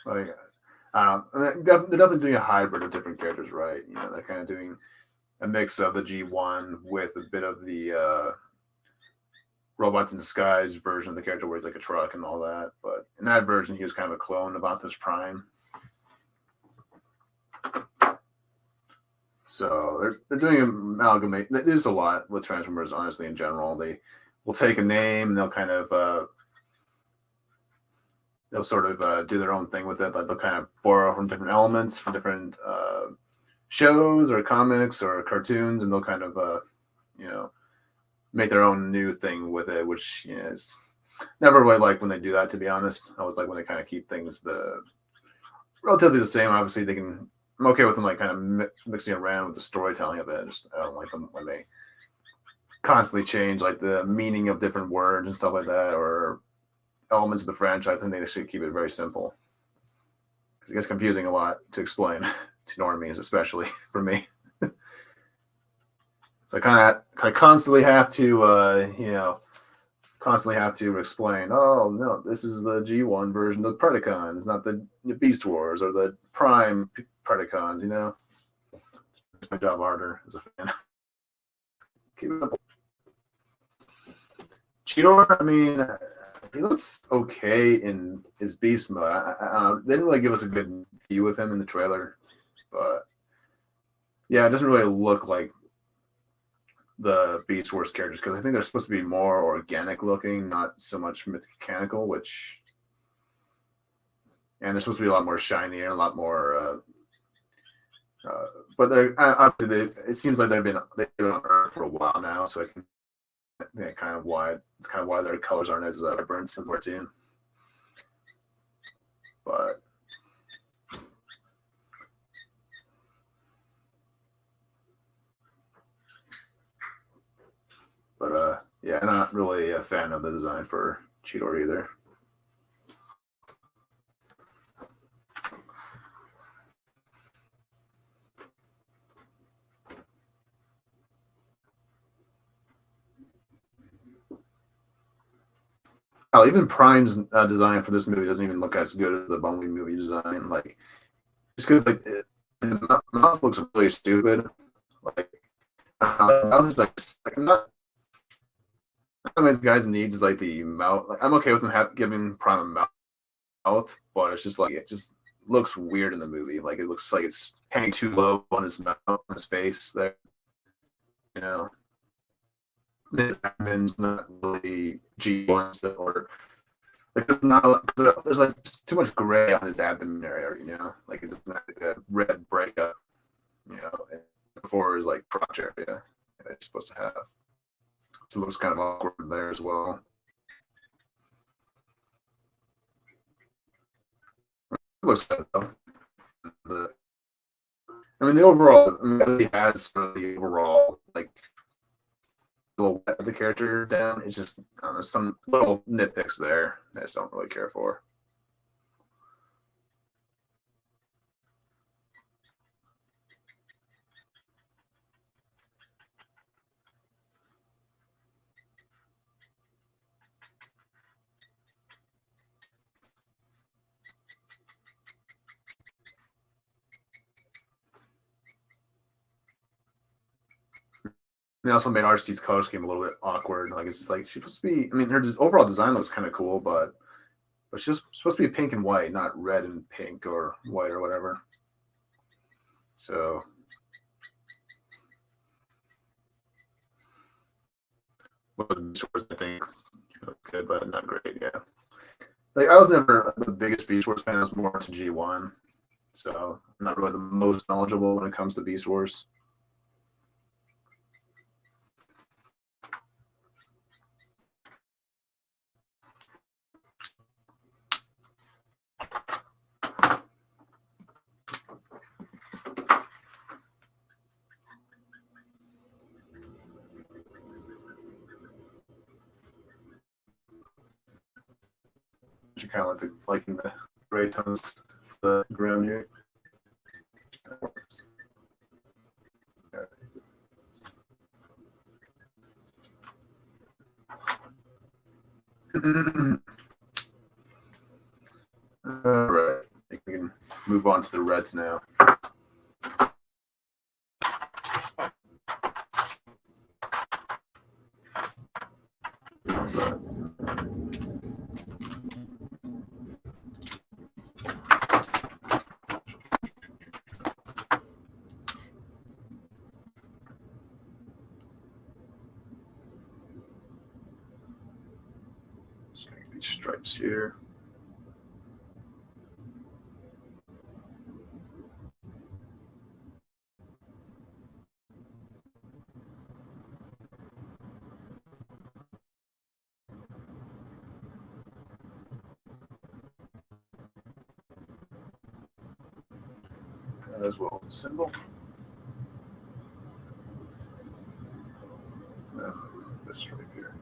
Like, I don't know. They're definitely doing a hybrid of different characters, right? You know, they're kind of doing a mix of the G1 with a bit of the Robots in Disguise version of the character where he's like a truck and all that. But in that version, he was kind of a clone of Optimus Prime. So they're doing amalgamate. There's a lot with Transformers, honestly, in general. They will take a name and they'll kind of they'll sort of do their own thing with it. Like they'll kind of borrow from different elements from different shows or comics or cartoons, and they'll kind of you know, make their own new thing with it, which is never really like when they do that, to be honest. I always like when they kind of keep things relatively the same. Obviously, they can. I'm okay with them like kind of mixing around with the storytelling of it. I don't like them when they constantly change like the meaning of different words and stuff like that, or elements of the franchise. I think they should keep it very simple. It gets confusing a lot to explain to normies, especially for me. So I kind of constantly have to, explain. Oh no, this is the G1 version of Predacons, not the Beast Wars or the Prime Predacons. You know, makes my job harder as a fan. Keep it simple. Cheetor, I mean, he looks okay in his beast mode. They didn't really give us a good view of him in the trailer, but yeah, it doesn't really look like the Beast Wars characters because I think they're supposed to be more organic looking, not so much mechanical. And they're supposed to be a lot more shinier, a lot more. But they're obviously it seems like they've been on Earth for a while now, so I think kind of why their colors aren't as vibrant as we're seeing. But yeah, I'm not really a fan of the design for Cheetor either. Oh, even Prime's design for this movie doesn't even look as good as the Bumblebee movie design. Like, just because like the mouth looks really stupid. Like, mouth is like not. One of these guys needs like the mouth. Like, I'm okay with them giving Prime a mouth, but it's just like it just looks weird in the movie. Like it looks like it's hanging too low on his mouth, on his face. There, you know. His admin's not really G1s or like there's like too much gray on his abdomen area, you know, like it doesn't have like a red breakup, you know, before his like crotch area that it's supposed to have. So it looks kind of awkward there as well. It looks good though. The overall, he has sort of the overall like little wet of the character down. It's just some little nitpicks there that I just don't really care for. They also made Arist's color scheme a little bit awkward. Like it's like she's supposed to be. I mean, her overall design looks kind of cool, but she's supposed to be pink and white, not red and pink or white or whatever. So, I think good, but not great. Yeah, like I was never the biggest Beast Wars fan. I was more into G1, so I'm not really the most knowledgeable when it comes to Beast Wars. You kind of liking the gray tones for the ground here. That works. All right, I think we can move on to the reds now. Just gonna get these stripes here. As well as a symbol. And this stripe here.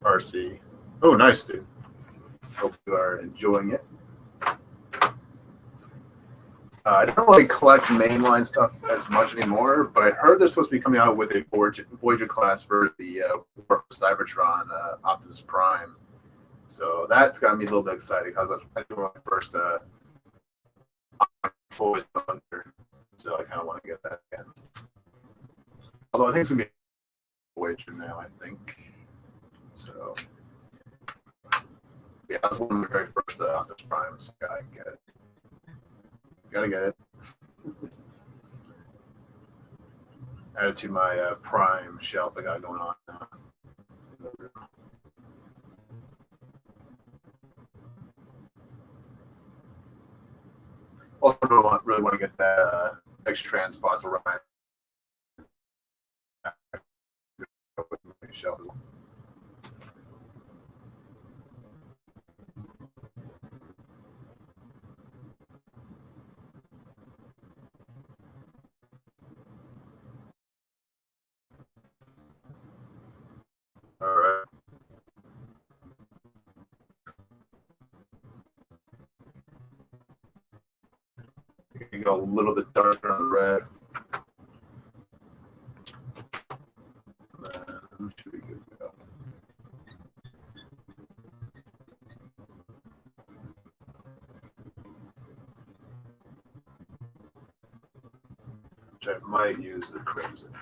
RC. Oh, nice, dude. Hope you are enjoying it. I don't really collect mainline stuff as much anymore, but I heard they're supposed to be coming out with a Voyager class for the Cybertron Optimus Prime. So that's got me a little bit excited because I was my first toys under, so I kind of want to get that again. Although I think it's gonna be Voyager now, I think. So yeah, that's one of the very first Optimus Primes. Gotta get it. Gotta get it. Add it to my Prime shelf I got going on now. Also, really want to get that extra transpose around my shelf. All right. You can go a little bit darker on the red. Then should be good to go. Which I might use the crimson.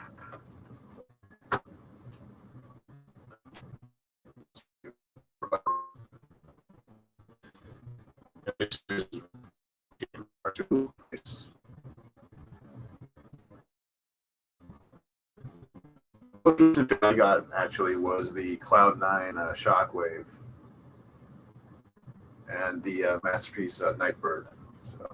I got actually was the Cloud9 Shockwave and the Masterpiece Nightbird. So.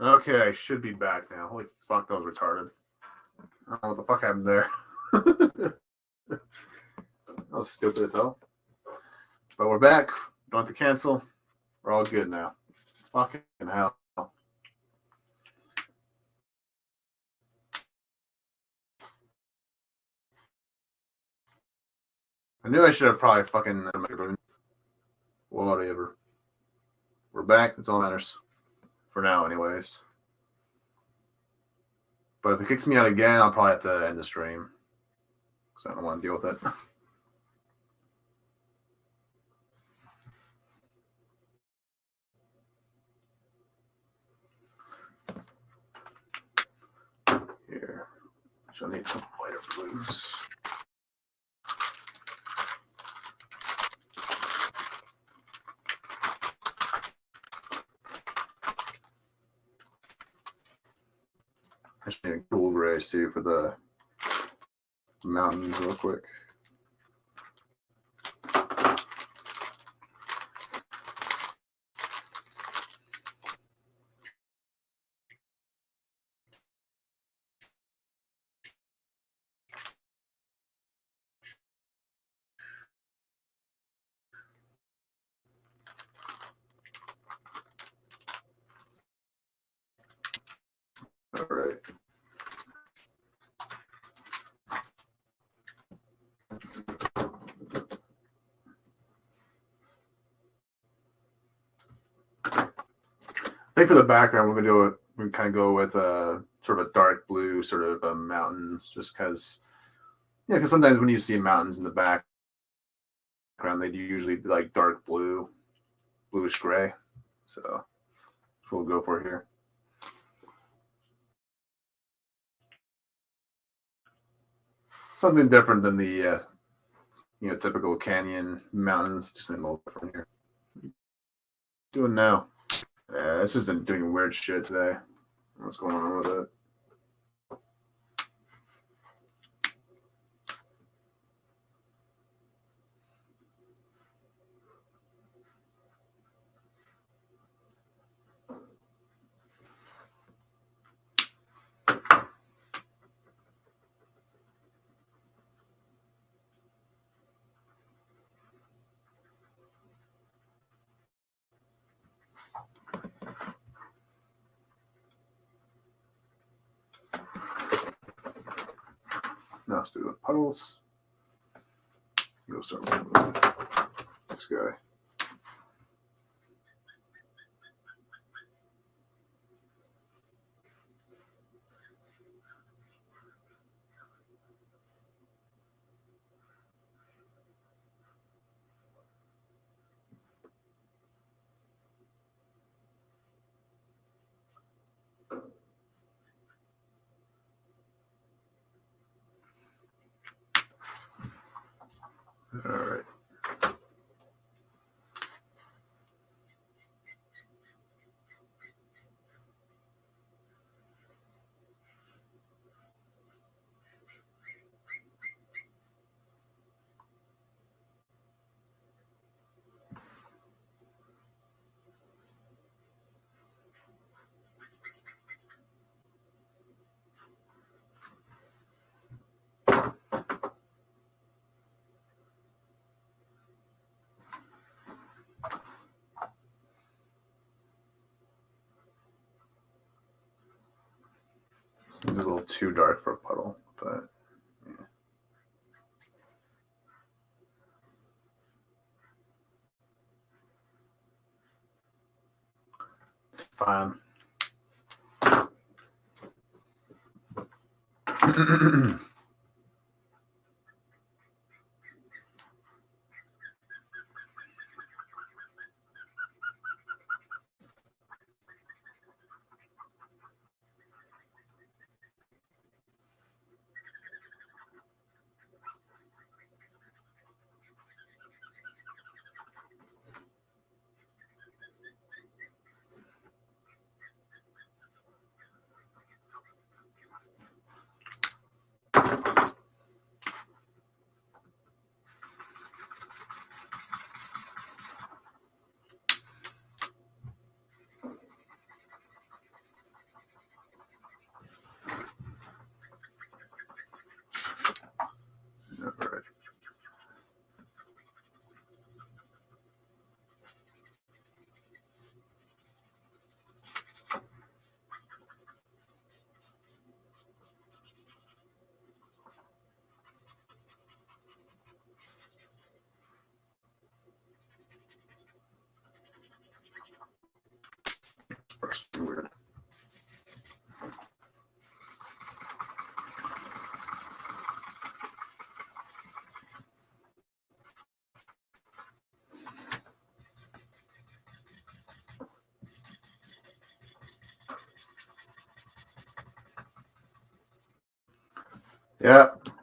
Okay, I should be back now. Holy fuck, that was retarded. I don't know what the fuck happened there. That was stupid as hell. But we're back. Don't have to cancel. We're all good now. Fucking hell. I knew I should have probably fucking whatever. We're back. That's all that matters. For now, anyways. But if it kicks me out again, I'll probably have to end the stream. Because I don't want to deal with it. Here. She'll need some lighter blues. I should need cool grays too for the mountains real quick. All right. I think for the background, we're gonna do it. We kind of go with a sort of a dark blue, sort of mountains, just because. Yeah, because sometimes when you see mountains in the background, they do usually be like dark blue, bluish gray. So that's what we'll go for here. Something different than the typical canyon mountains. Just a little different here. Doing now. This isn't doing weird shit today. What's going on with it? Now let's do the puddles. Go start with this guy. All right. Seems a little too dark for a puddle, but yeah. It's fine. works. Weird.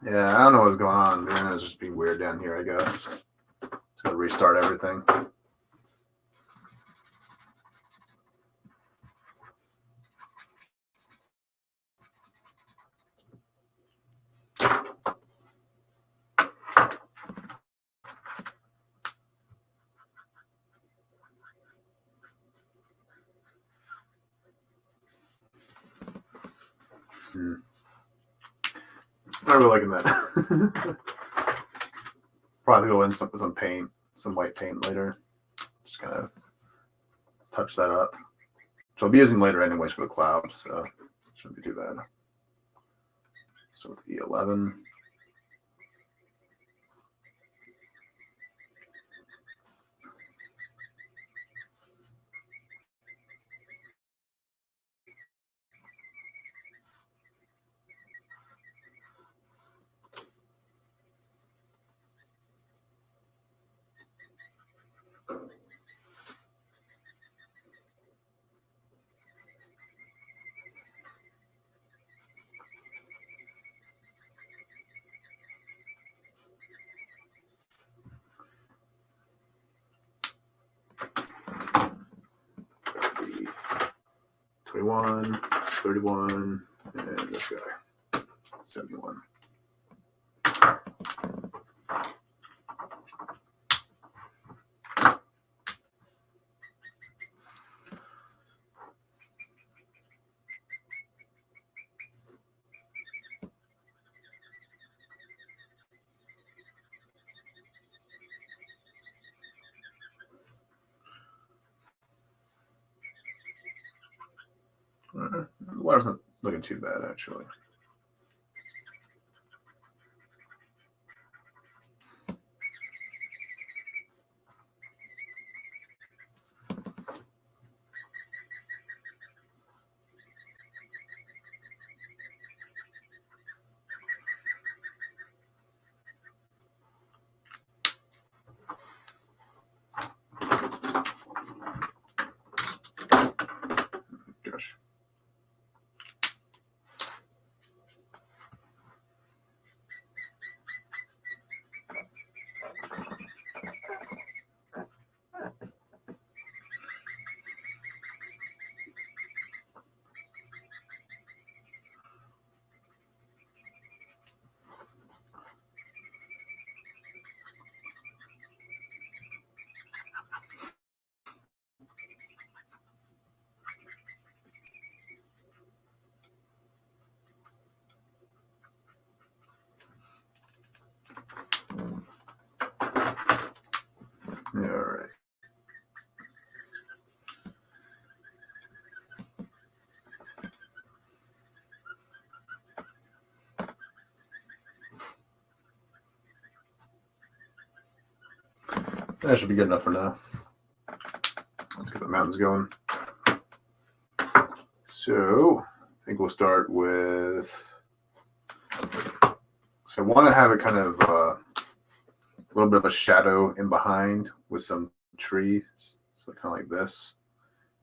Yeah, I don't know what's going on. Man, it's just being weird down here, I guess. Just gonna restart everything. Not really liking that. Probably go in some paint, some white paint later. Just kind of touch that up. So I'll be using later anyways for the clouds, so shouldn't be too bad. So with E11. $21, $31, and this guy, $71. The water's not looking too bad, actually. Gosh. All right. That should be good enough for now. Let's get the mountains going. So I think we'll start with, so I want to have it kind of a little bit of a shadow in behind with some trees. So kind of like this,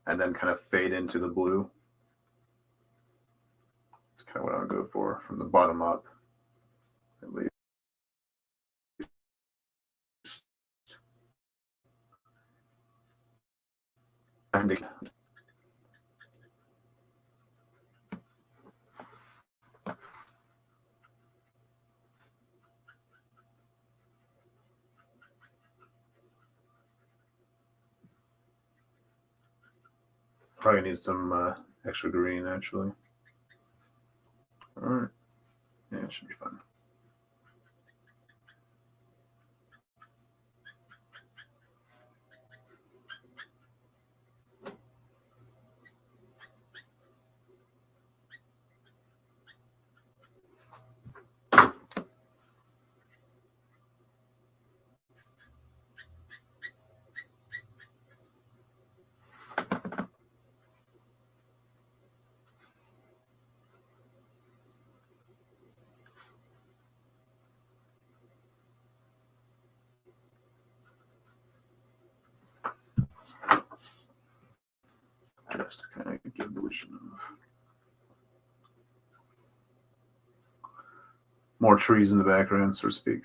and then kind of fade into the blue. That's kind of what I want to go for from the bottom up, at least. Probably need some extra green, actually. All right. Yeah, it should be fun. just to kind of give the illusion of more trees in the background, so to speak.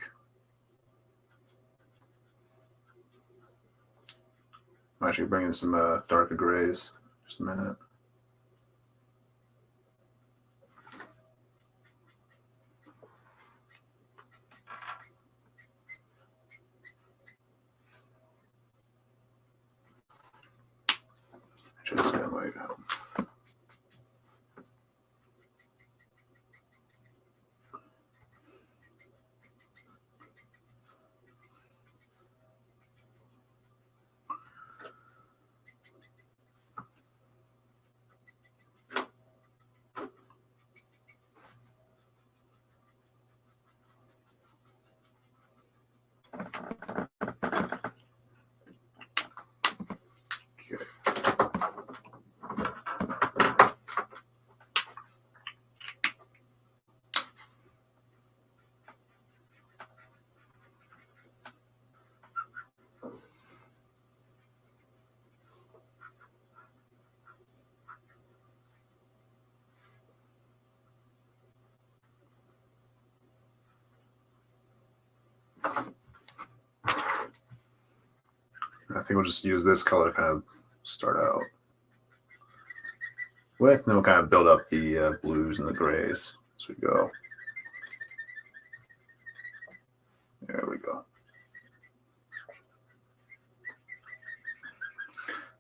I'm actually bringing some darker grays. Just a minute. Actually, this guy might help. I think we'll just use this color to kind of start out with, and then we'll kind of build up the blues and the grays as we go. There we go.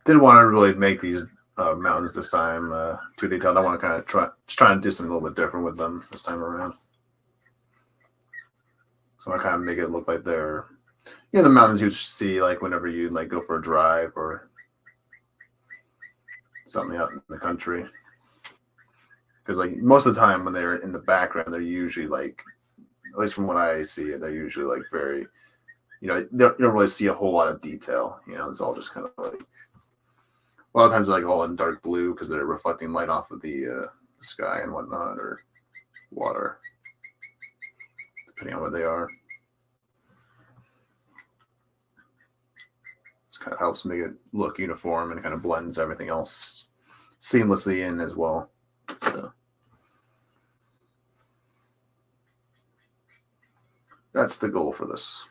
Didn't want to really make these mountains this time too detailed. I want to kind of try and do something a little bit different with them this time around. So I kind of make it look like they're, you know, the mountains you see like whenever you like go for a drive or something out in the country. Because like most of the time when they're in the background, they're usually like, at least from what I see, they're usually like very, you know, you don't really see a whole lot of detail. You know, it's all just kind of like, a lot of times they're like all in dark blue because they're reflecting light off of the sky and whatnot, or water, depending on what they are. This kind of helps make it look uniform and kind of blends everything else seamlessly in as well. So that's the goal for this.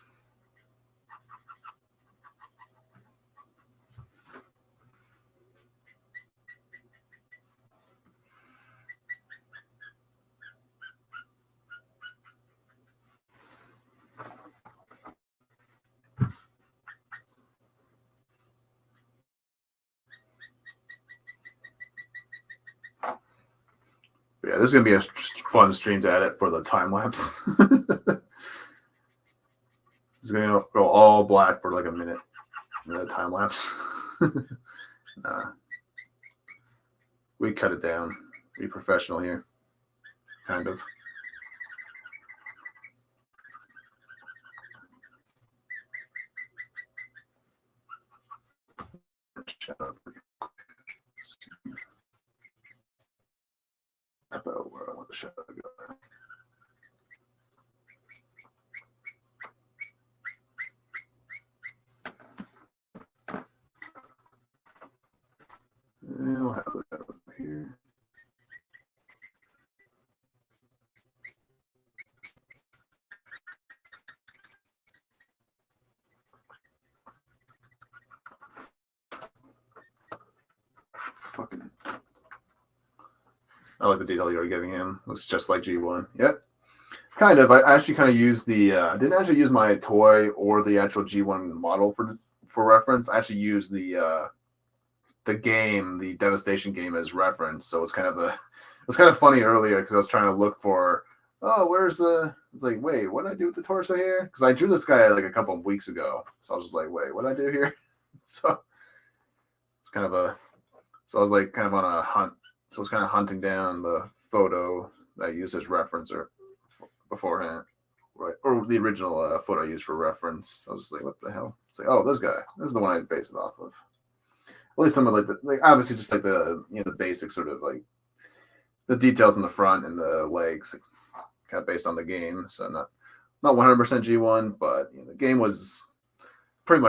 Yeah, this is going to be a fun stream to edit for the time lapse. It's going to go all black for like a minute in the time lapse. We cut it down. Be professional here, kind of. About where I want the shadow to go. And we'll have it over here. Fucking. I like the detail you're giving him. Looks just like G1. Yep. Kind of. I actually kind of used the, I didn't actually use my toy or the actual G1 model for reference. I actually used the game, the Devastation game, as reference. So it's kind of funny earlier because I was trying to look for, oh, where's the, it's like, wait, what did I do with the torso here? Because I drew this guy like a couple of weeks ago. So I was just like, wait, what did I do here? So it's kind of a, so I was like kind of on a hunt. So I was kind of hunting down the photo that I used as reference or beforehand, right? Or the original photo I used for reference. I was just like, what the hell? It's like, oh, this guy. This is the one I based it off of. At least some of like the, like obviously just like the, you know, the basic sort of like the details in the front and the legs, like, kind of based on the game. So not 100% G1, but you know, the game was pretty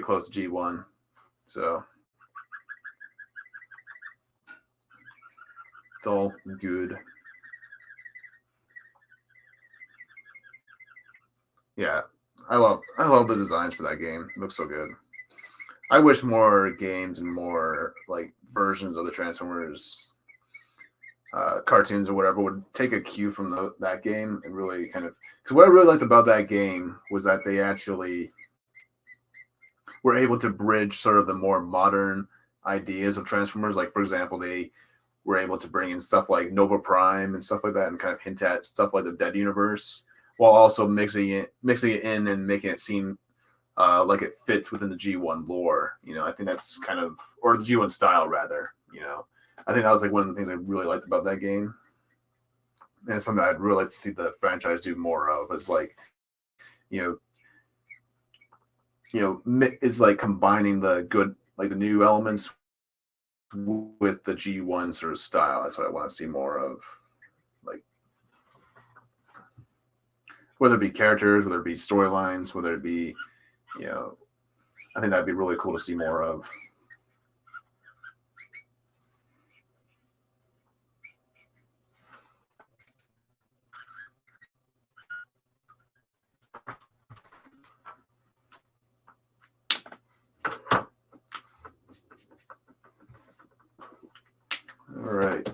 close to G1. So It's all good. Yeah, I love the designs for that game. It looks so good. I wish more games and more like versions of the Transformers cartoons or whatever would take a cue from that game and really kind of, because what I really liked about that game was that they actually were able to bridge sort of the more modern ideas of Transformers. Like, for example, they were able to bring in stuff like Nova Prime and stuff like that and kind of hint at stuff like the Dead Universe while also mixing it in and making it seem like it fits within the G1 lore. You know, I think that's kind of, or the G1 style rather, you know. I think that was like one of the things I really liked about that game. And it's something I'd really like to see the franchise do more of. Is like, you know, it's like combining the good, like the new elements with the G1 sort of style. That's what I want to see more of. Like, whether it be characters, whether it be storylines, whether it be, you know, I think that'd be really cool to see more of. All right.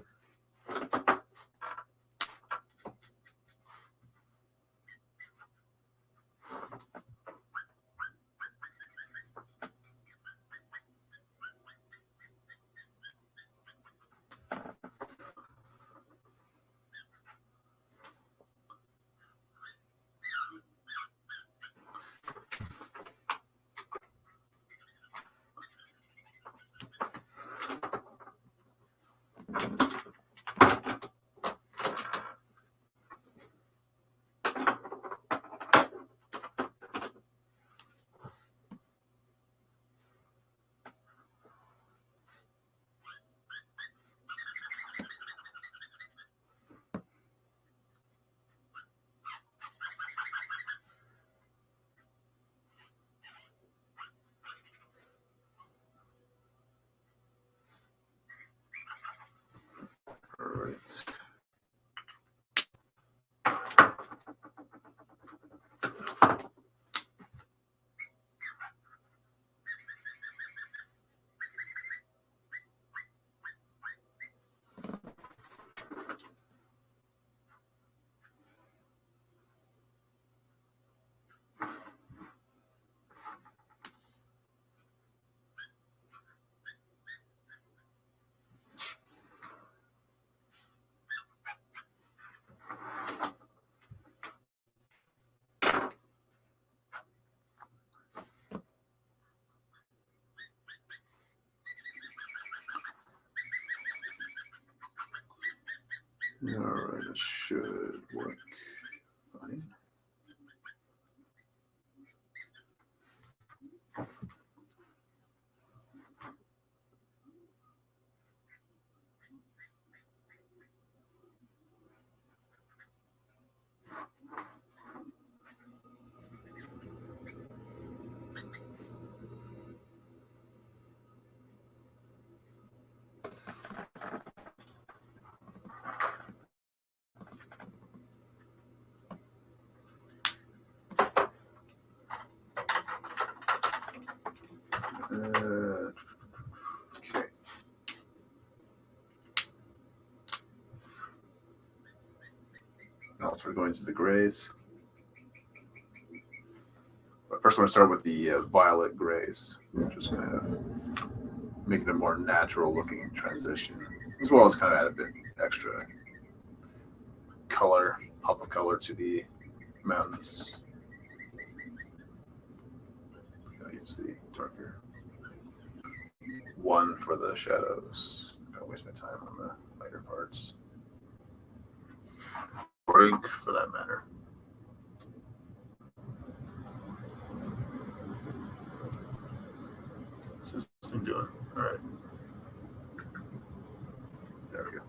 All right. All right, it should work fine. Okay. Also, we're going to the grays. But first, I want to start with the violet grays, just kind of make it a more natural looking transition, as well as kind of add a bit extra color, pop of color to the mountains. I'll use the darker one for the shadows. Don't waste my time on the lighter parts. Or ink, for that matter. What's this thing doing? All right. There we go.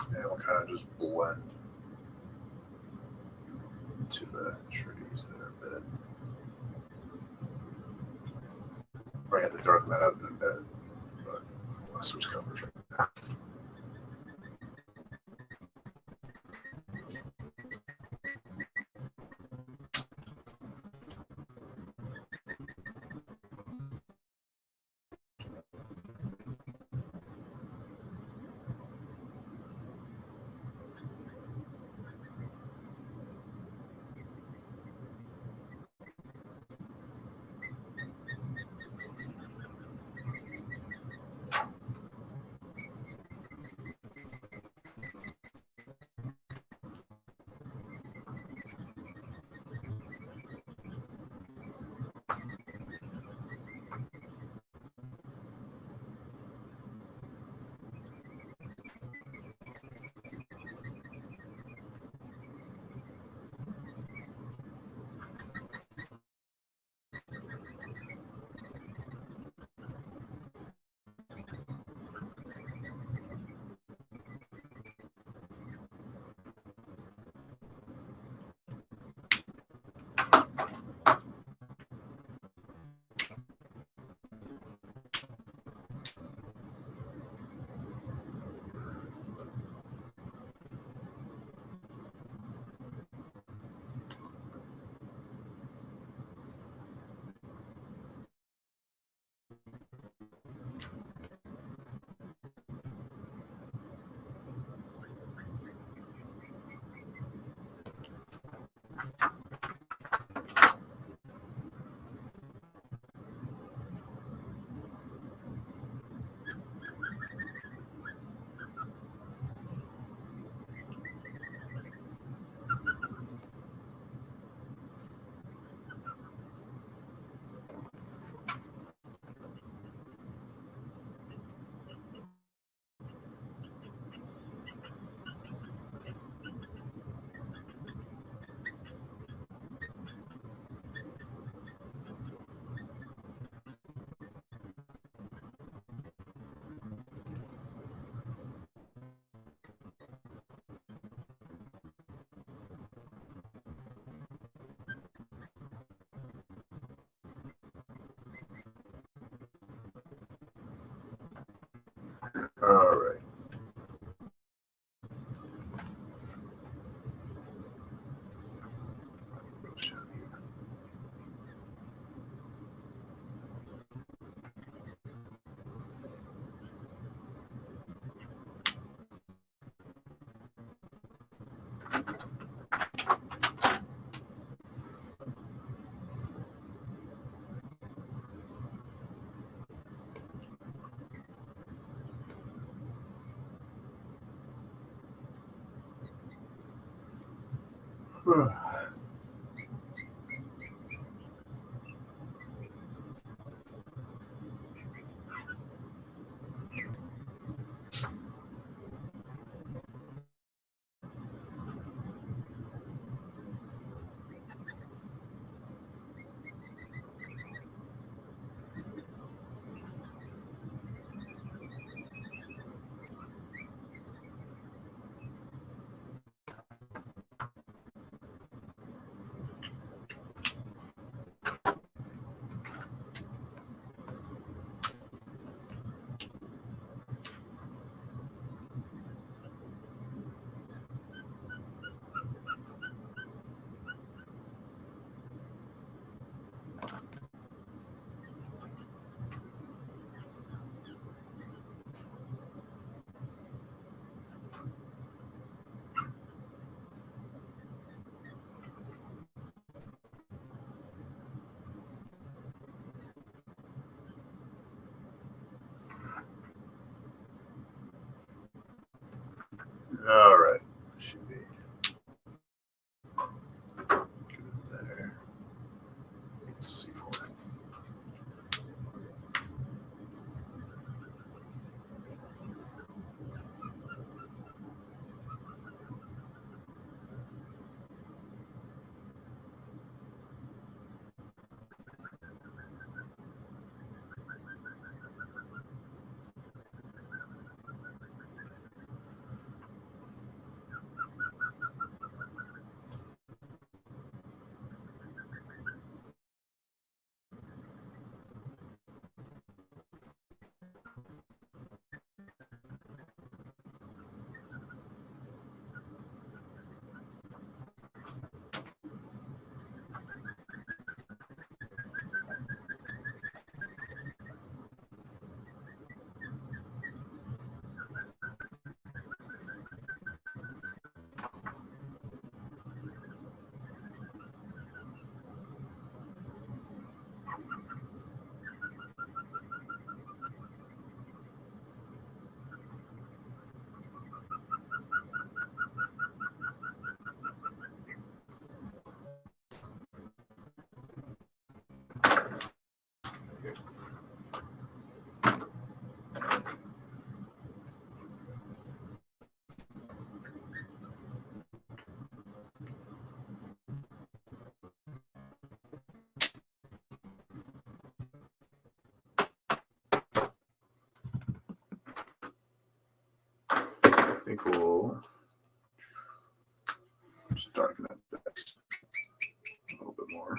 And we'll kind of just blend to the trees that are bed. We're going to have to darken that up in a bit, but I'll switch colors right now. All right. All right. Should be good there. Let's see for it. I think we'll just darken that text a little bit more.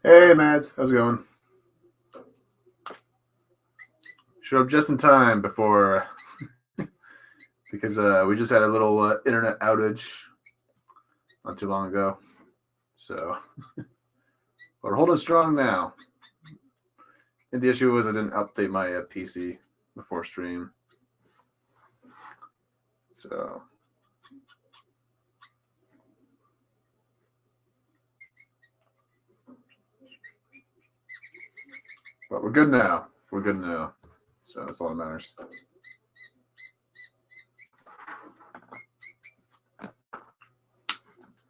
Hey, Mads, how's it going? Showed up just in time before, because we just had a little internet outage not too long ago. So, but we're holding strong now. And the issue was I didn't update my PC before stream. So, but we're good now. We're good now. So that's all that matters.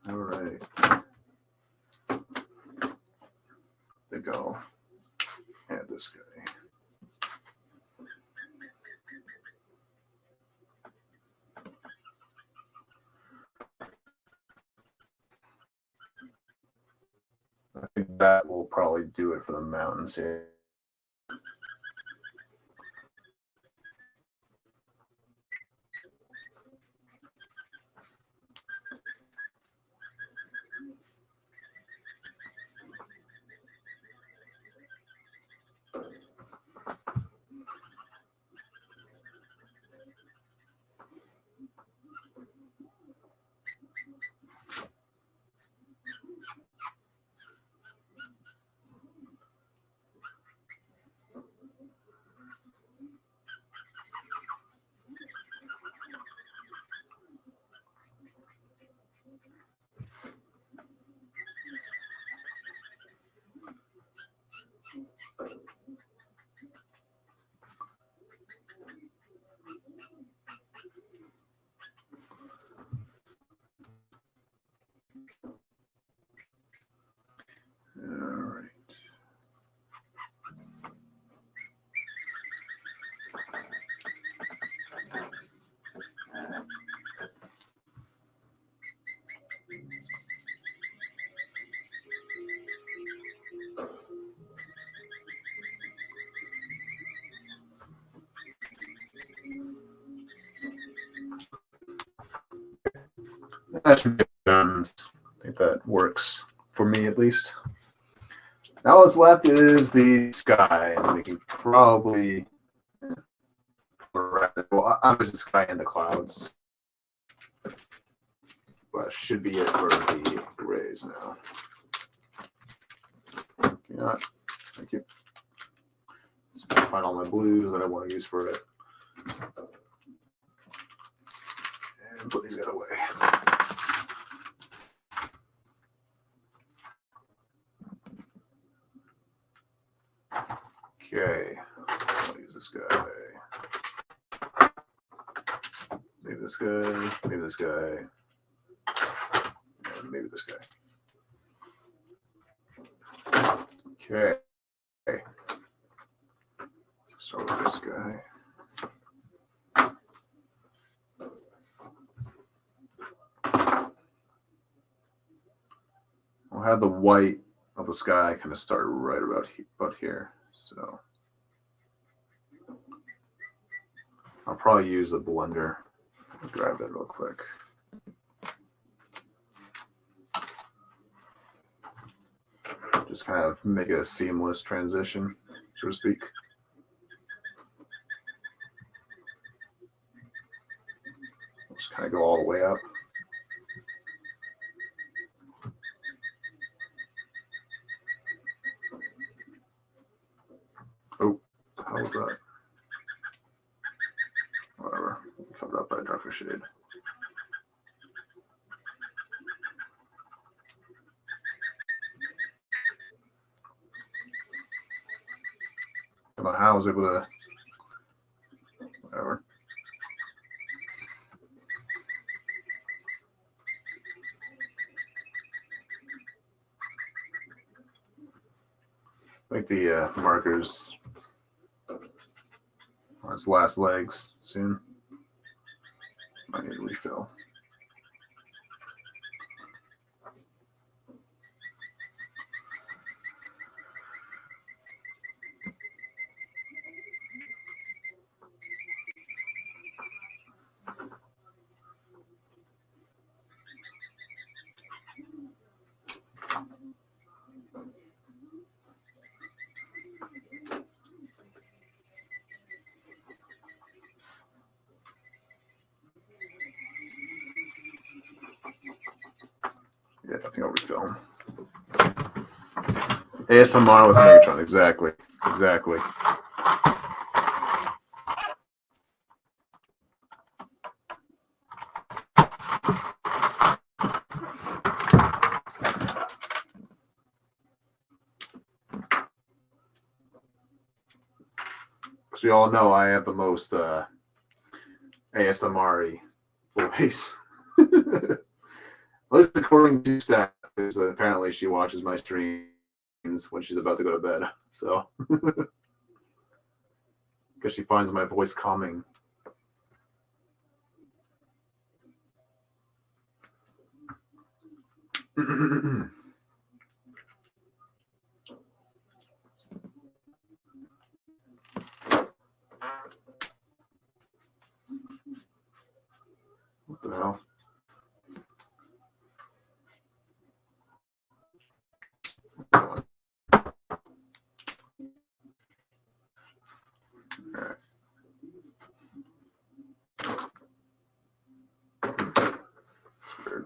All right. I think I'll add this guy. I think that will probably do it for the mountains here. That should be done. I think that works for me at least. Now what's left is the sky. We can probably Well, obviously the sky and the clouds. But should be it for the grays now. Yeah, thank you. Just gonna find all my blues that I want to use for it. And put these guys away. Okay, I'll use this guy. Maybe this guy, maybe this guy, and maybe this guy. Okay. Start with this guy. We'll have the white of the sky kind of start right about here. So I'll probably use the blender. I'll grab that real quick. Just kind of make it a seamless transition, so to speak. Just kind of go all the way up. Oh, how was that? Whatever. Covered up by a darker shade. I don't know how I was able to. Whatever. Make the markers on its last legs soon. I need to refill. Yeah, I think I'll refill. ASMR with Megatron, exactly. Exactly. Because we all know I have the most ASMR-y voice. At least according to Stack, because apparently she watches my streams when she's about to go to bed. So, because she finds my voice calming. What the hell? All right. That's weird.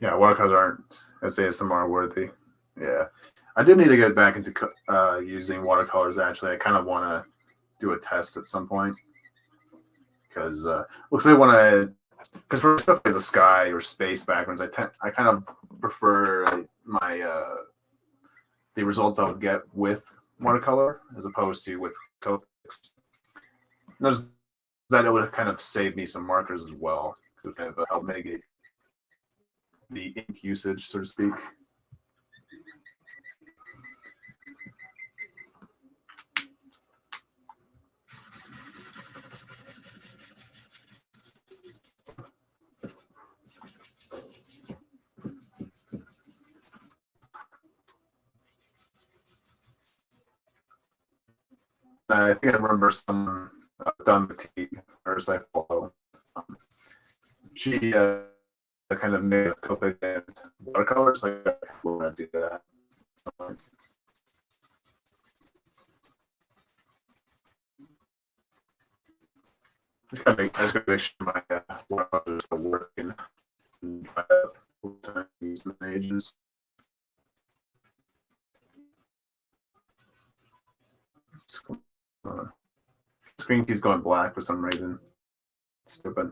Yeah, watercolors aren't as ASMR worthy. Yeah, I do need to get back into using watercolors. Actually, I kind of want to do a test at some point because looks like when because for stuff like the sky or space backgrounds, I kind of prefer my the results I would get with watercolor as opposed to with Copic. Notice that it would kind of save me some markers as well, because it would kind of help mitigate the ink usage, so to speak. I think I remember some Don Fatigue, Arist I follow. She kind of made Copic and watercolors. Like, I want to do that. I just gotta make sure my watercolors are working. These ages. Screen key's going black for some reason. Stupid.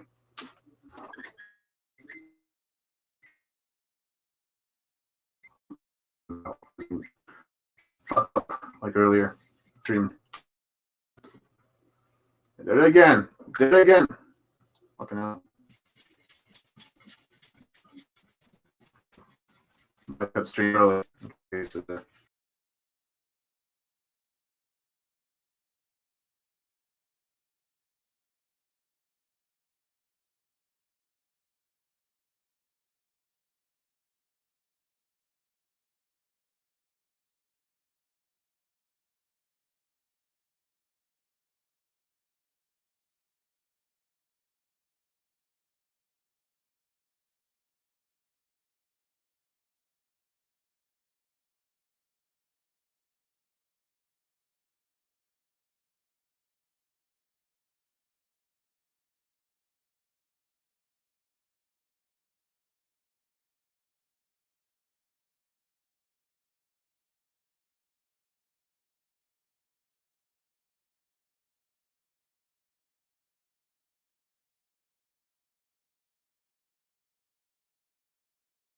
Like earlier. Dream. I did it again. Did it again. Fucking hell. That stream earlier. Okay, so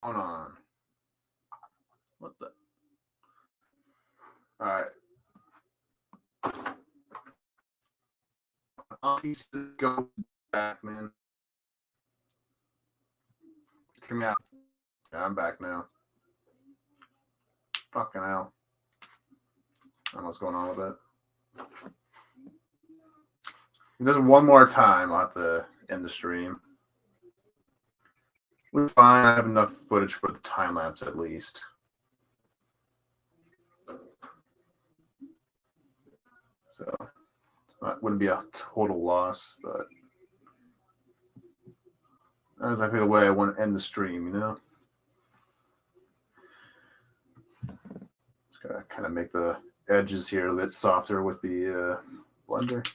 hold on. What the? All right. I'll go back, man. Come out. Yeah, I'm back now. Fucking hell. I don't know what's going on with it. If this one more time, I'll have to end the stream. We're fine. I have enough footage for the time lapse at least. So it wouldn't be a total loss, but not exactly the way I want to end the stream, you know? Just gotta kind of make the edges here a bit softer with the blender.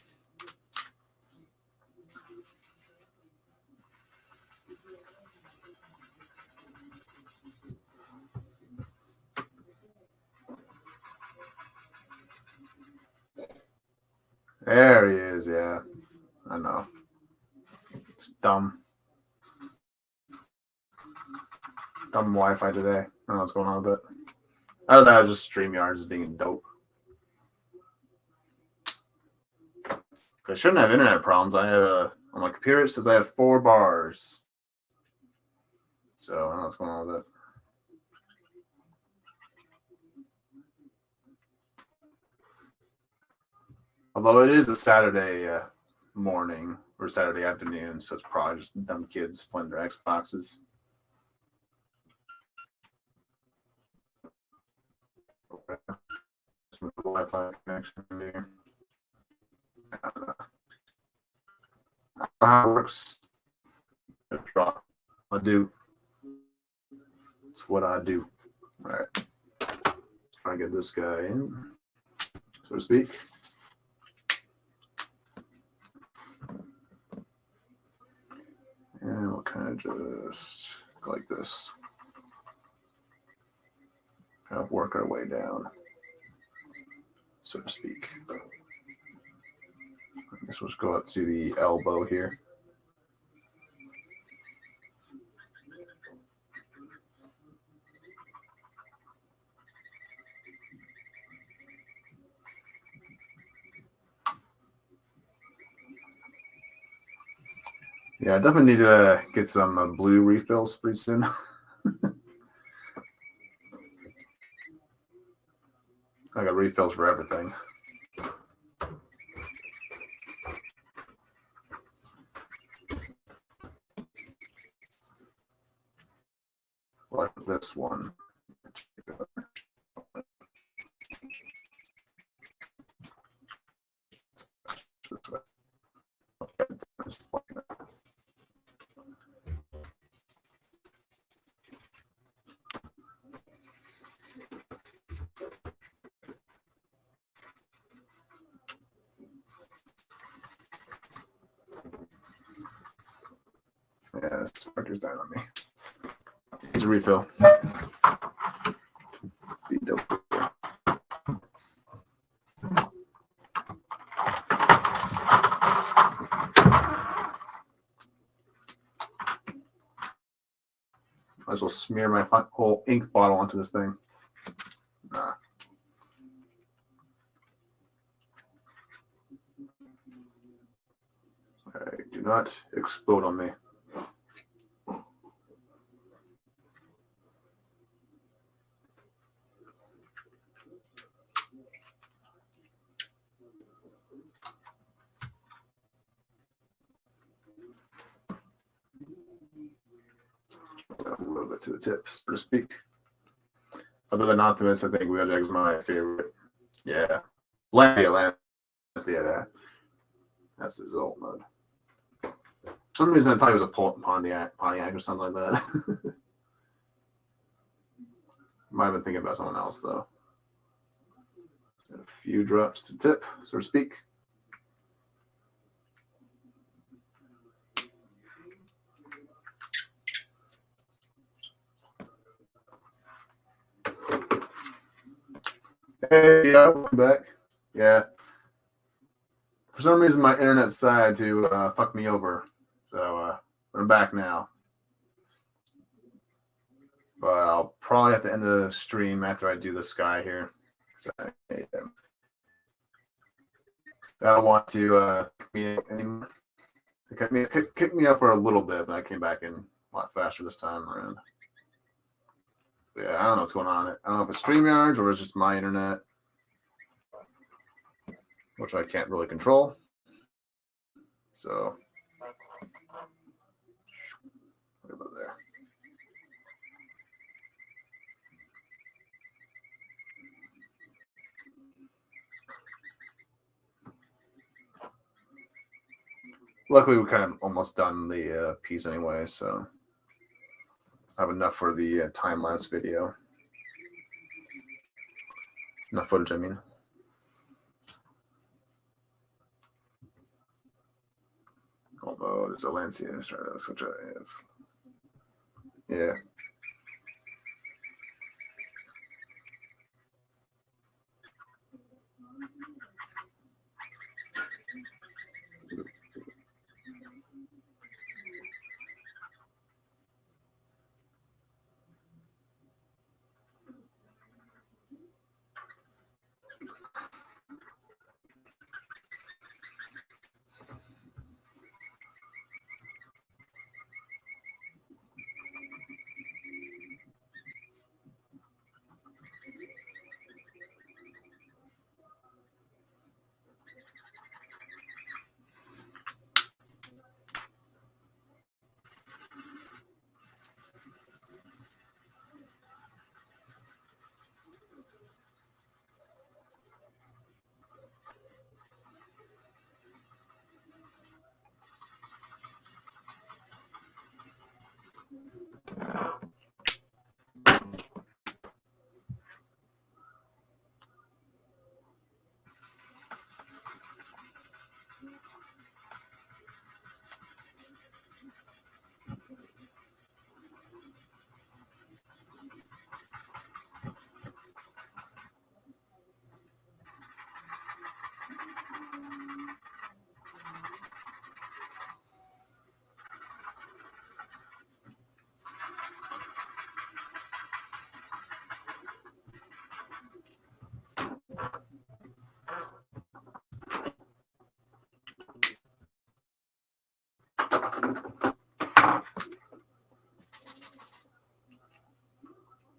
There he is, yeah. I know. It's dumb. Dumb Wi-Fi today. I don't know what's going on with it. Other than that, was just StreamYard is being dope. I shouldn't have internet problems. I have on my computer, it says I have 4 bars. So I don't know what's going on with it. Although it is a Saturday morning or Saturday afternoon, so it's probably just dumb kids playing their Xboxes. With the Wi-Fi connection here. I don't know how it works. I do. It's what I do. All right. Try to get this guy in, so to speak. And we'll kind of just go like this. Kind of work our way down, so to speak. I guess we'll just go up to the elbow here. Yeah, I definitely need to get some blue refills pretty soon. I got refills for everything. Like this one. Yeah, this marker's down on me. Needs a refill. Might as well smear my whole ink bottle onto this thing. Nah. Okay, do not explode on me. A little bit to the tip, so to speak. Other than Optimus, I think Wheeljack is my favorite. Yeah. Lance. Yeah, that. That's the Zolt mode. For some reason, I thought it was a Pontiac or something like that. Might have been thinking about someone else, though. A few drops to tip, so to speak. Hey, yeah, welcome back. Yeah. For some reason, my internet decided to fuck me over. So I'm back now. But I'll probably have to end the stream after I do the sky here. I don't want to kick me anymore. Kick me up for a little bit, but I came back in a lot faster this time around. But yeah, I don't know what's going on. I don't know if it's StreamYards or it's just my internet, which I can't really control. So, what about there? Luckily, we're kind of almost done the piece anyway, so I have enough for the time-lapse video. Enough footage, I mean. Although there's a Lancia, that's what I have. Yeah.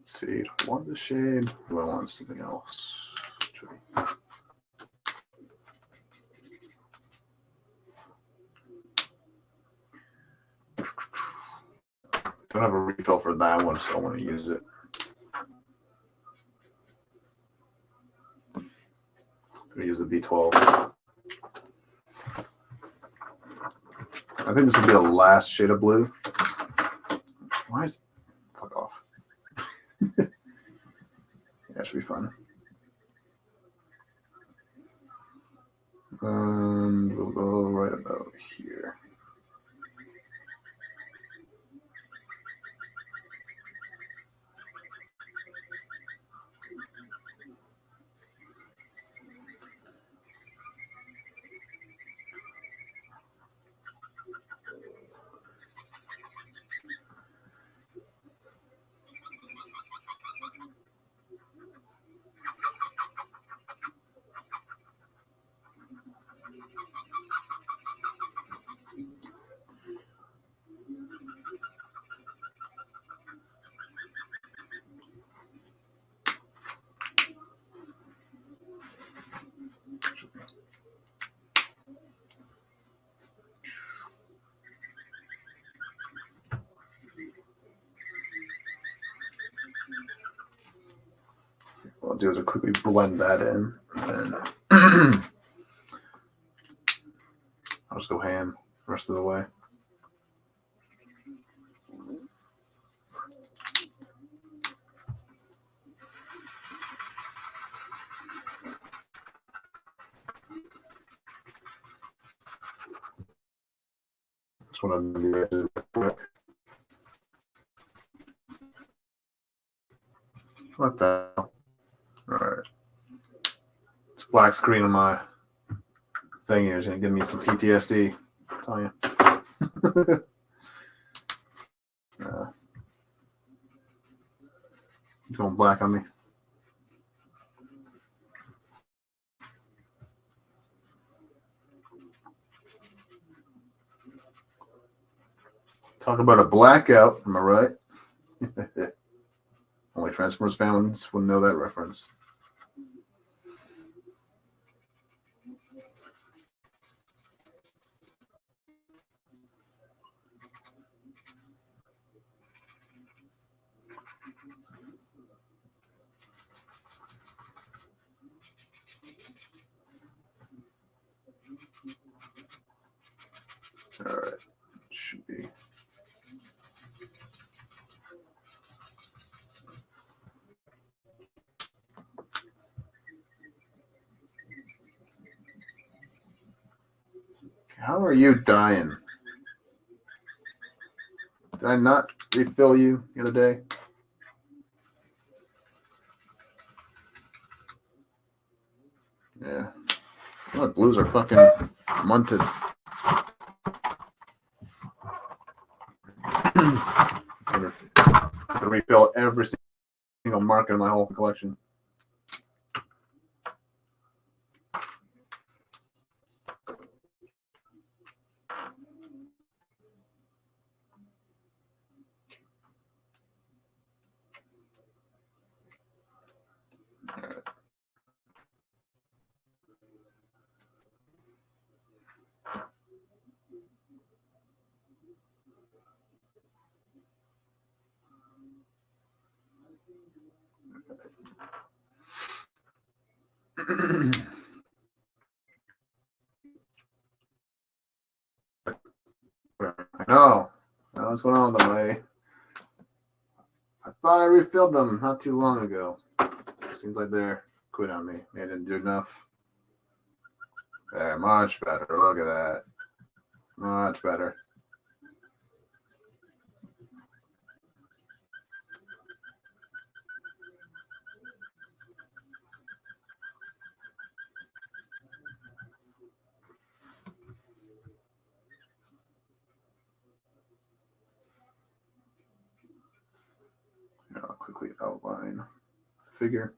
See, do I want the shade? Do I want something else? Don't have a refill for that one, so I want to use it. I'm going to use the B12. I think this will be the last shade of blue. Why is it? Fuck off. That should be fun. We'll go right about here. do is I'll quickly blend that in, and I'll just go ham the rest of the way. Just want to do that real quick. What the hell? All right. This black screen on my thing here is going to give me some PTSD. I'm telling you. It's going black on me. Talk about a blackout, am I right? Only Transformers fans would know that reference. All right, should be. How are you dying? Did I not refill you the other day? Yeah. Oh, blues are fucking munted. I have to refill every single marker in my whole collection. I know. What's going on with them? I thought I refilled them not too long ago. Seems like they're quit on me. They didn't do enough. There, much better. Look at that. Much better. I'll quickly outline the figure.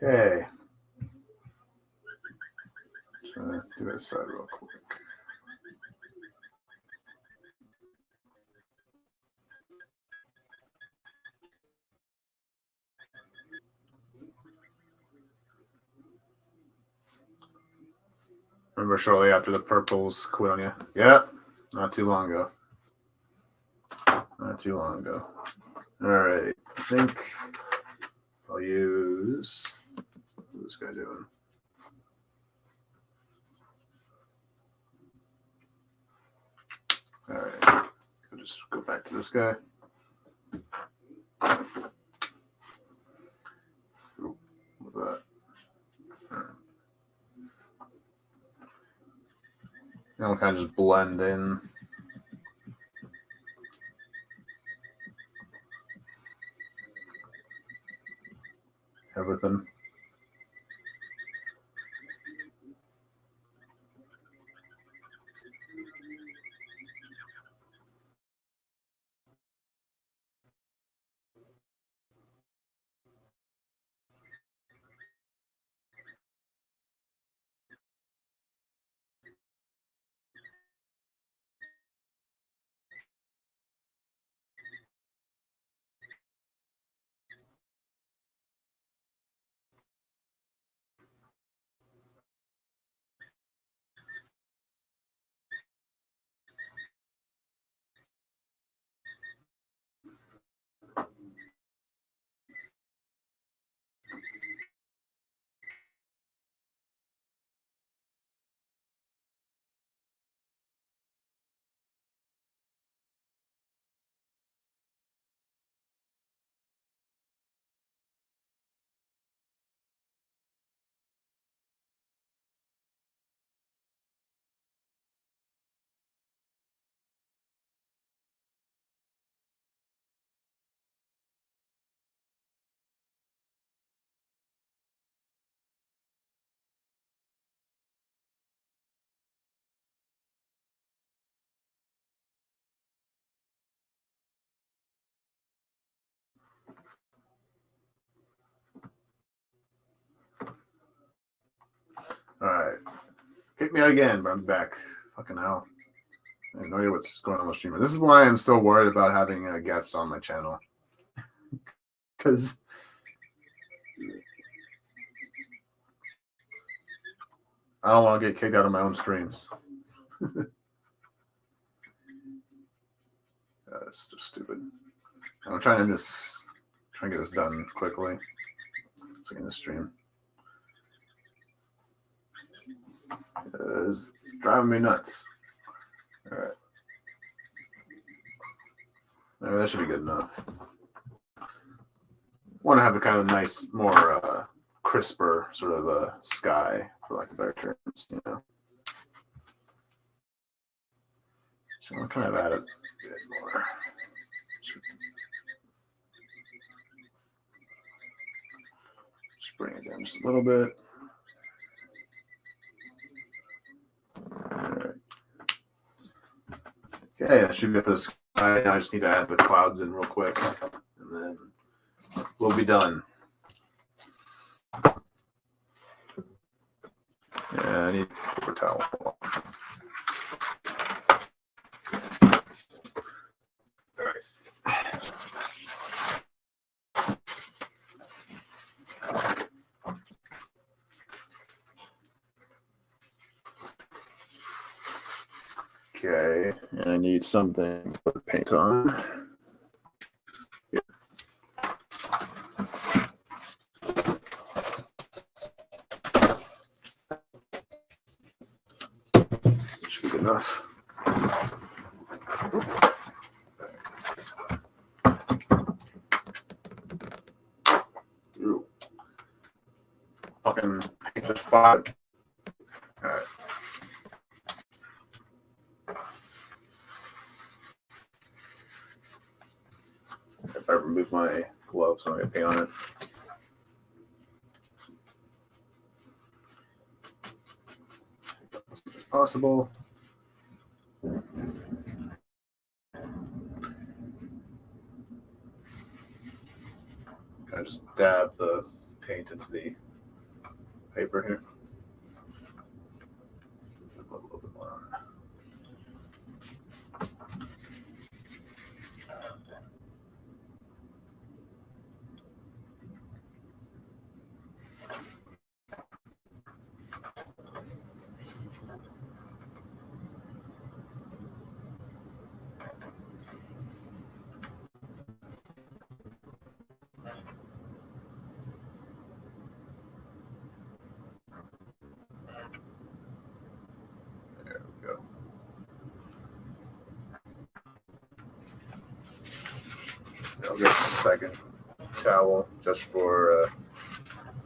Okay. So do that side real quick. Remember shortly after the purples quit on you? Yeah, not too long ago. Not too long ago. All right, I think I'll use. What's this guy doing? All right, I'll just go back to this guy. Ooh, what's that? I'll kind of just blend in. Everything. All right. Kick me out again, but I'm back. Fucking hell. I have no idea what's going on with streamer. This is why I'm so worried about having a guest on my channel. Because I don't want to get kicked out of my own streams. It's just stupid. I'm trying to get this done quickly. So in the stream. It's driving me nuts. All right. Maybe that should be good enough. Want to have a kind of nice, more crisper sort of a sky, for lack of better terms, you know. So I'll kind of add a bit more. Just bring it down just a little bit. All right. Okay, that should be for the sky. Now I just need to add the clouds in real quick, and then we'll be done. Yeah, I need a paper towel. All right. Okay, and I need something to put the paint on. Yeah. Should be good enough. Ooh. Fucking paint just fired. All right. If I remove my gloves, so I get paint on it. As possible. I just dab the paint into the paper here. A little bit more on it. get a second towel just for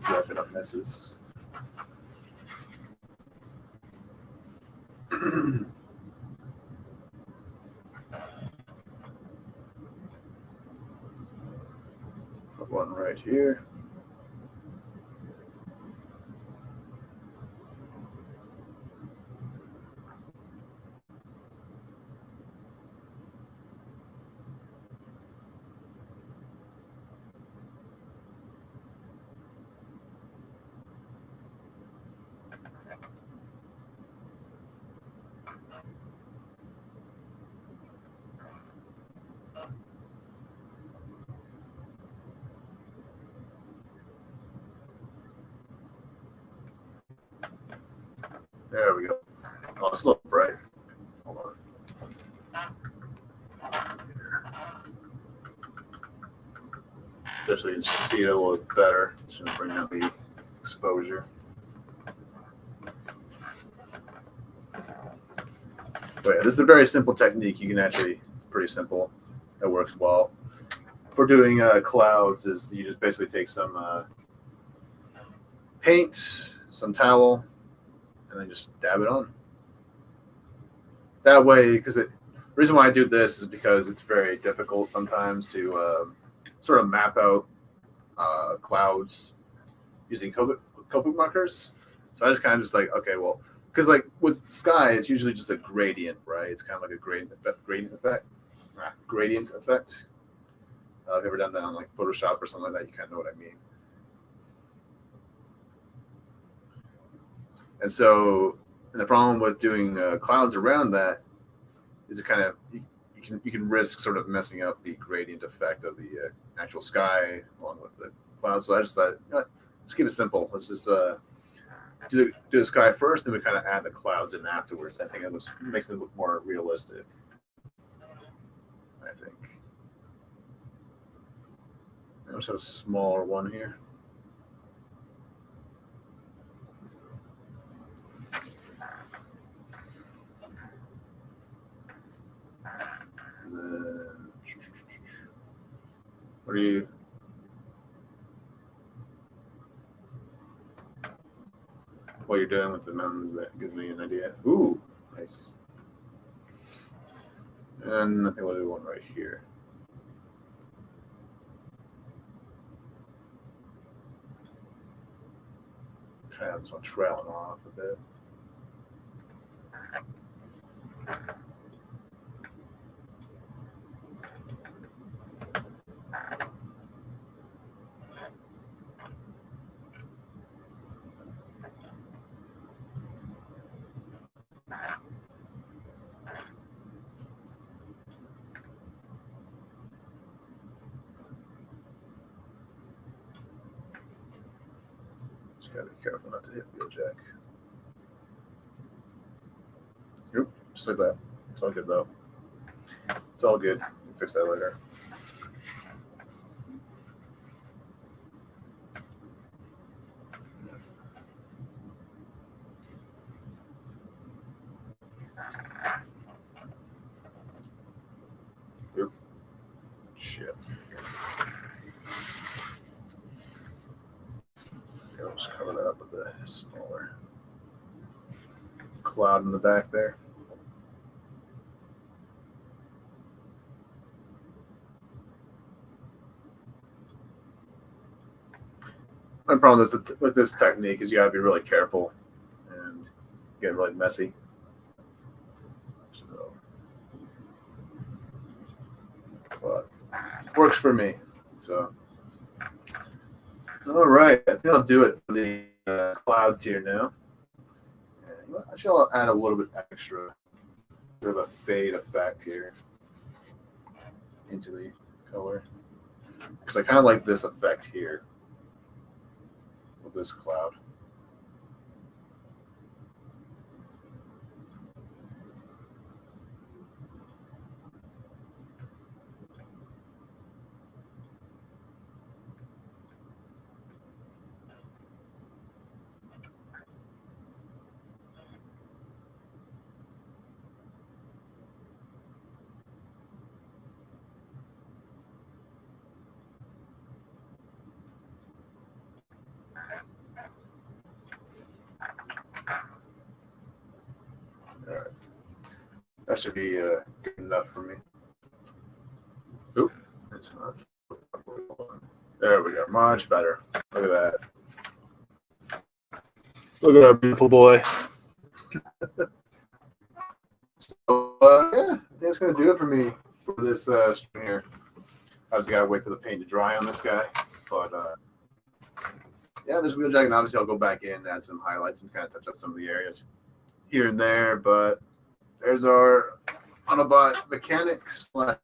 wrapping up messes. Put one right here. There we go. Oh, it's a little bright. Hold on. Just so you can see it a little better. Just gonna bring out the exposure. But yeah, this is a very simple technique. You can actually, it's pretty simple. It works well. For doing clouds, is you just basically take some paint, some towel, and then just dab it on. That way, because the reason why I do this is because it's very difficult sometimes to sort of map out clouds using Copic markers. So I just kind of just like, okay, well, because like with sky, it's usually just a gradient, right? It's kind of like a gradient effect. If you've ever done that on like Photoshop or something like that, you kind of know what I mean. And so, and the problem with doing clouds around that is it kind of you can risk sort of messing up the gradient effect of the actual sky along with the clouds. So I just thought, you know what, let's keep it simple. Let's just do the sky first, then we kind of add the clouds in afterwards. I think it makes it look more realistic. I think. I just have a smaller one here. And then, what are you? What you're doing with the mountains, that gives me an idea. Ooh, nice. And I think we'll do one right here. Kind of this one trailing off a bit. Gotta be careful not to hit Wheeljack. Oop, just like that. It's all good though. It's all good. We'll fix that later. Oop. Shit. I'll just cover that up with a smaller cloud in the back there. My problem with this technique is you gotta be really careful and get really messy. So, but it works for me. So. All right, I think I'll do it for the clouds here now. Actually, I'll add a little bit extra, bit of a fade effect here into the color, because I kind of like this effect here with this cloud. That should be good enough for me. Oop, it's not. There we go. Much better. Look at that. Look at our beautiful boy. So, yeah, I think that's going to do it for me for this string here. I just got to wait for the paint to dry on this guy. But, yeah, there's Wheeljack, and obviously I'll go back in and add some highlights and kind of touch up some of the areas here and there. But there's our Autobot mechanic slash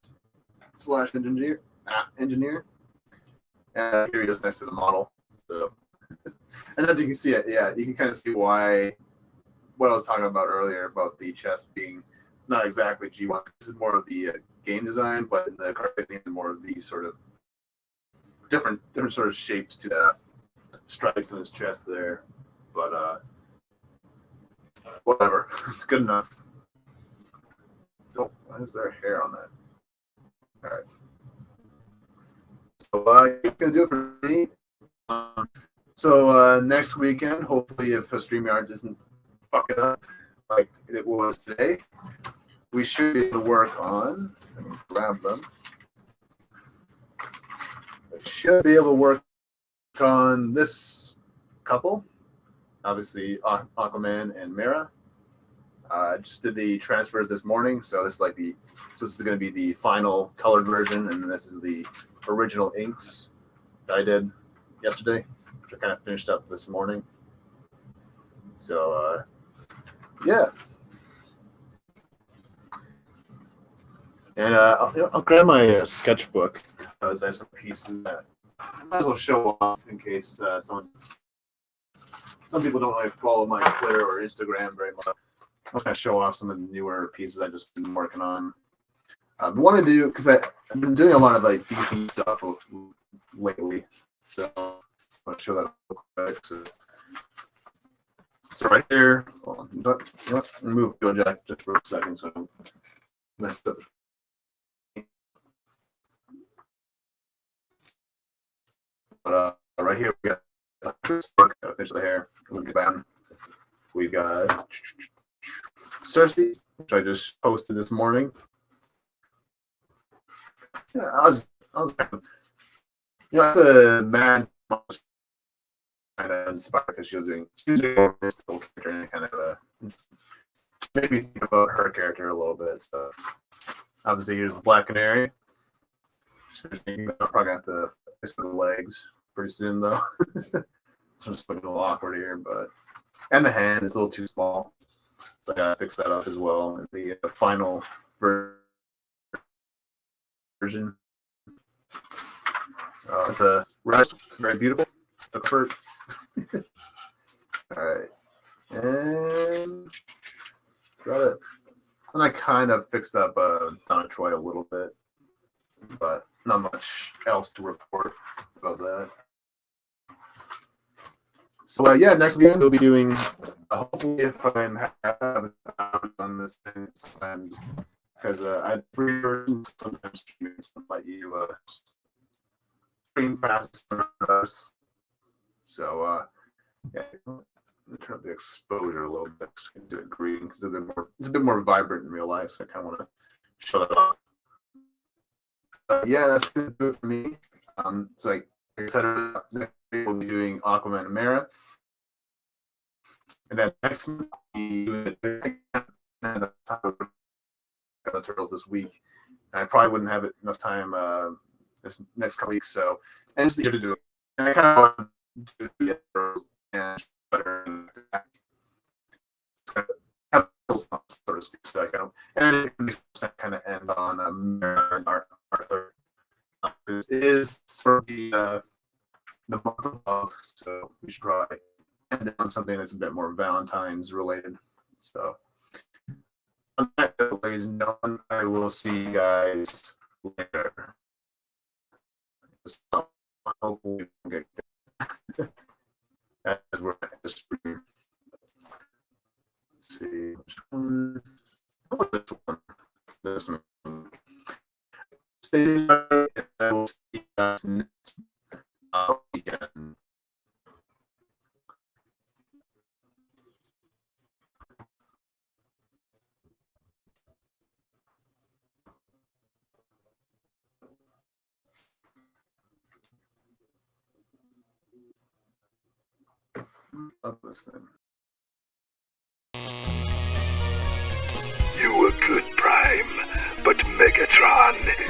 engineer. And here he is next to the model. So, and as you can see, yeah, you can kind of see why what I was talking about earlier about the chest being not exactly G1. This is more of the game design, but in the card painting, more of the sort of different sort of shapes to the stripes on his chest there. But whatever, it's good enough. So why is there hair on that? All right. So it's gonna do it for me. So next weekend, hopefully, if StreamYard doesn't fuck it up like it was today, we should be able to work on. Let me grab them. We should be able to work on this couple. Obviously, Aquaman and Mera. Just did the transfers this morning, so this is like this is going to be the final colored version, and this is the original inks that I did yesterday, which I kind of finished up this morning. So yeah, and I'll grab my sketchbook because I have some pieces that I might as well show off in case some people don't like follow my Twitter or Instagram very much. I'm going to show off some of the newer pieces I've just been working on. I want to do, because I've been doing a lot of like DC stuff lately. So I'll show that real quick. So right here, hold on, you know what? Move Wheeljack just for a second so I don't mess up. But right here we got finish the hair. We got Cersei, which I just posted this morning. Yeah, I was kind of, the man kind of inspired because she was doing a mystical character, and it kind of made me think about her character a little bit. So obviously here's the Black Canary. I'm probably have to fix the legs pretty soon though. So I'm just looking a little awkward here, but and the hand is a little too small. So I gotta fix that up as well. And the final version. The rest is very beautiful. The effort. All right, and got it. And I kind of fixed up Donna Troy a little bit, but not much else to report about that. So yeah, next weekend we'll be doing. Hopefully, if I'm have on this thing sometimes, because I have 3 versions. Sometimes streamers will let you stream fast. So yeah, I'm gonna turn up the exposure a little bit. Just gonna do it green because it's a bit more vibrant in real life. So I kind of want to show that off. Yeah, that's gonna do it for me. So like I said, next week we'll be doing Aquaman and Mera. And then next month, we'll be doing the turtles this week. And I probably wouldn't have enough time this next couple weeks. So, and it's easier to do it. And I kind of want to do the turtles and better so to speak. So I kind of, and it can be kind of end on Arthur. This is sort of the month of love, so we should probably end on something that's a bit more Valentine's related. So, on that note, ladies and gentlemen, I will see you guys later. So, hopefully, we can get as we're at the stream. Let's see which one. Oh, this one. This one. Stay tuned. I will see you guys next weekend. Love this thing. You were good, Prime, but Megatron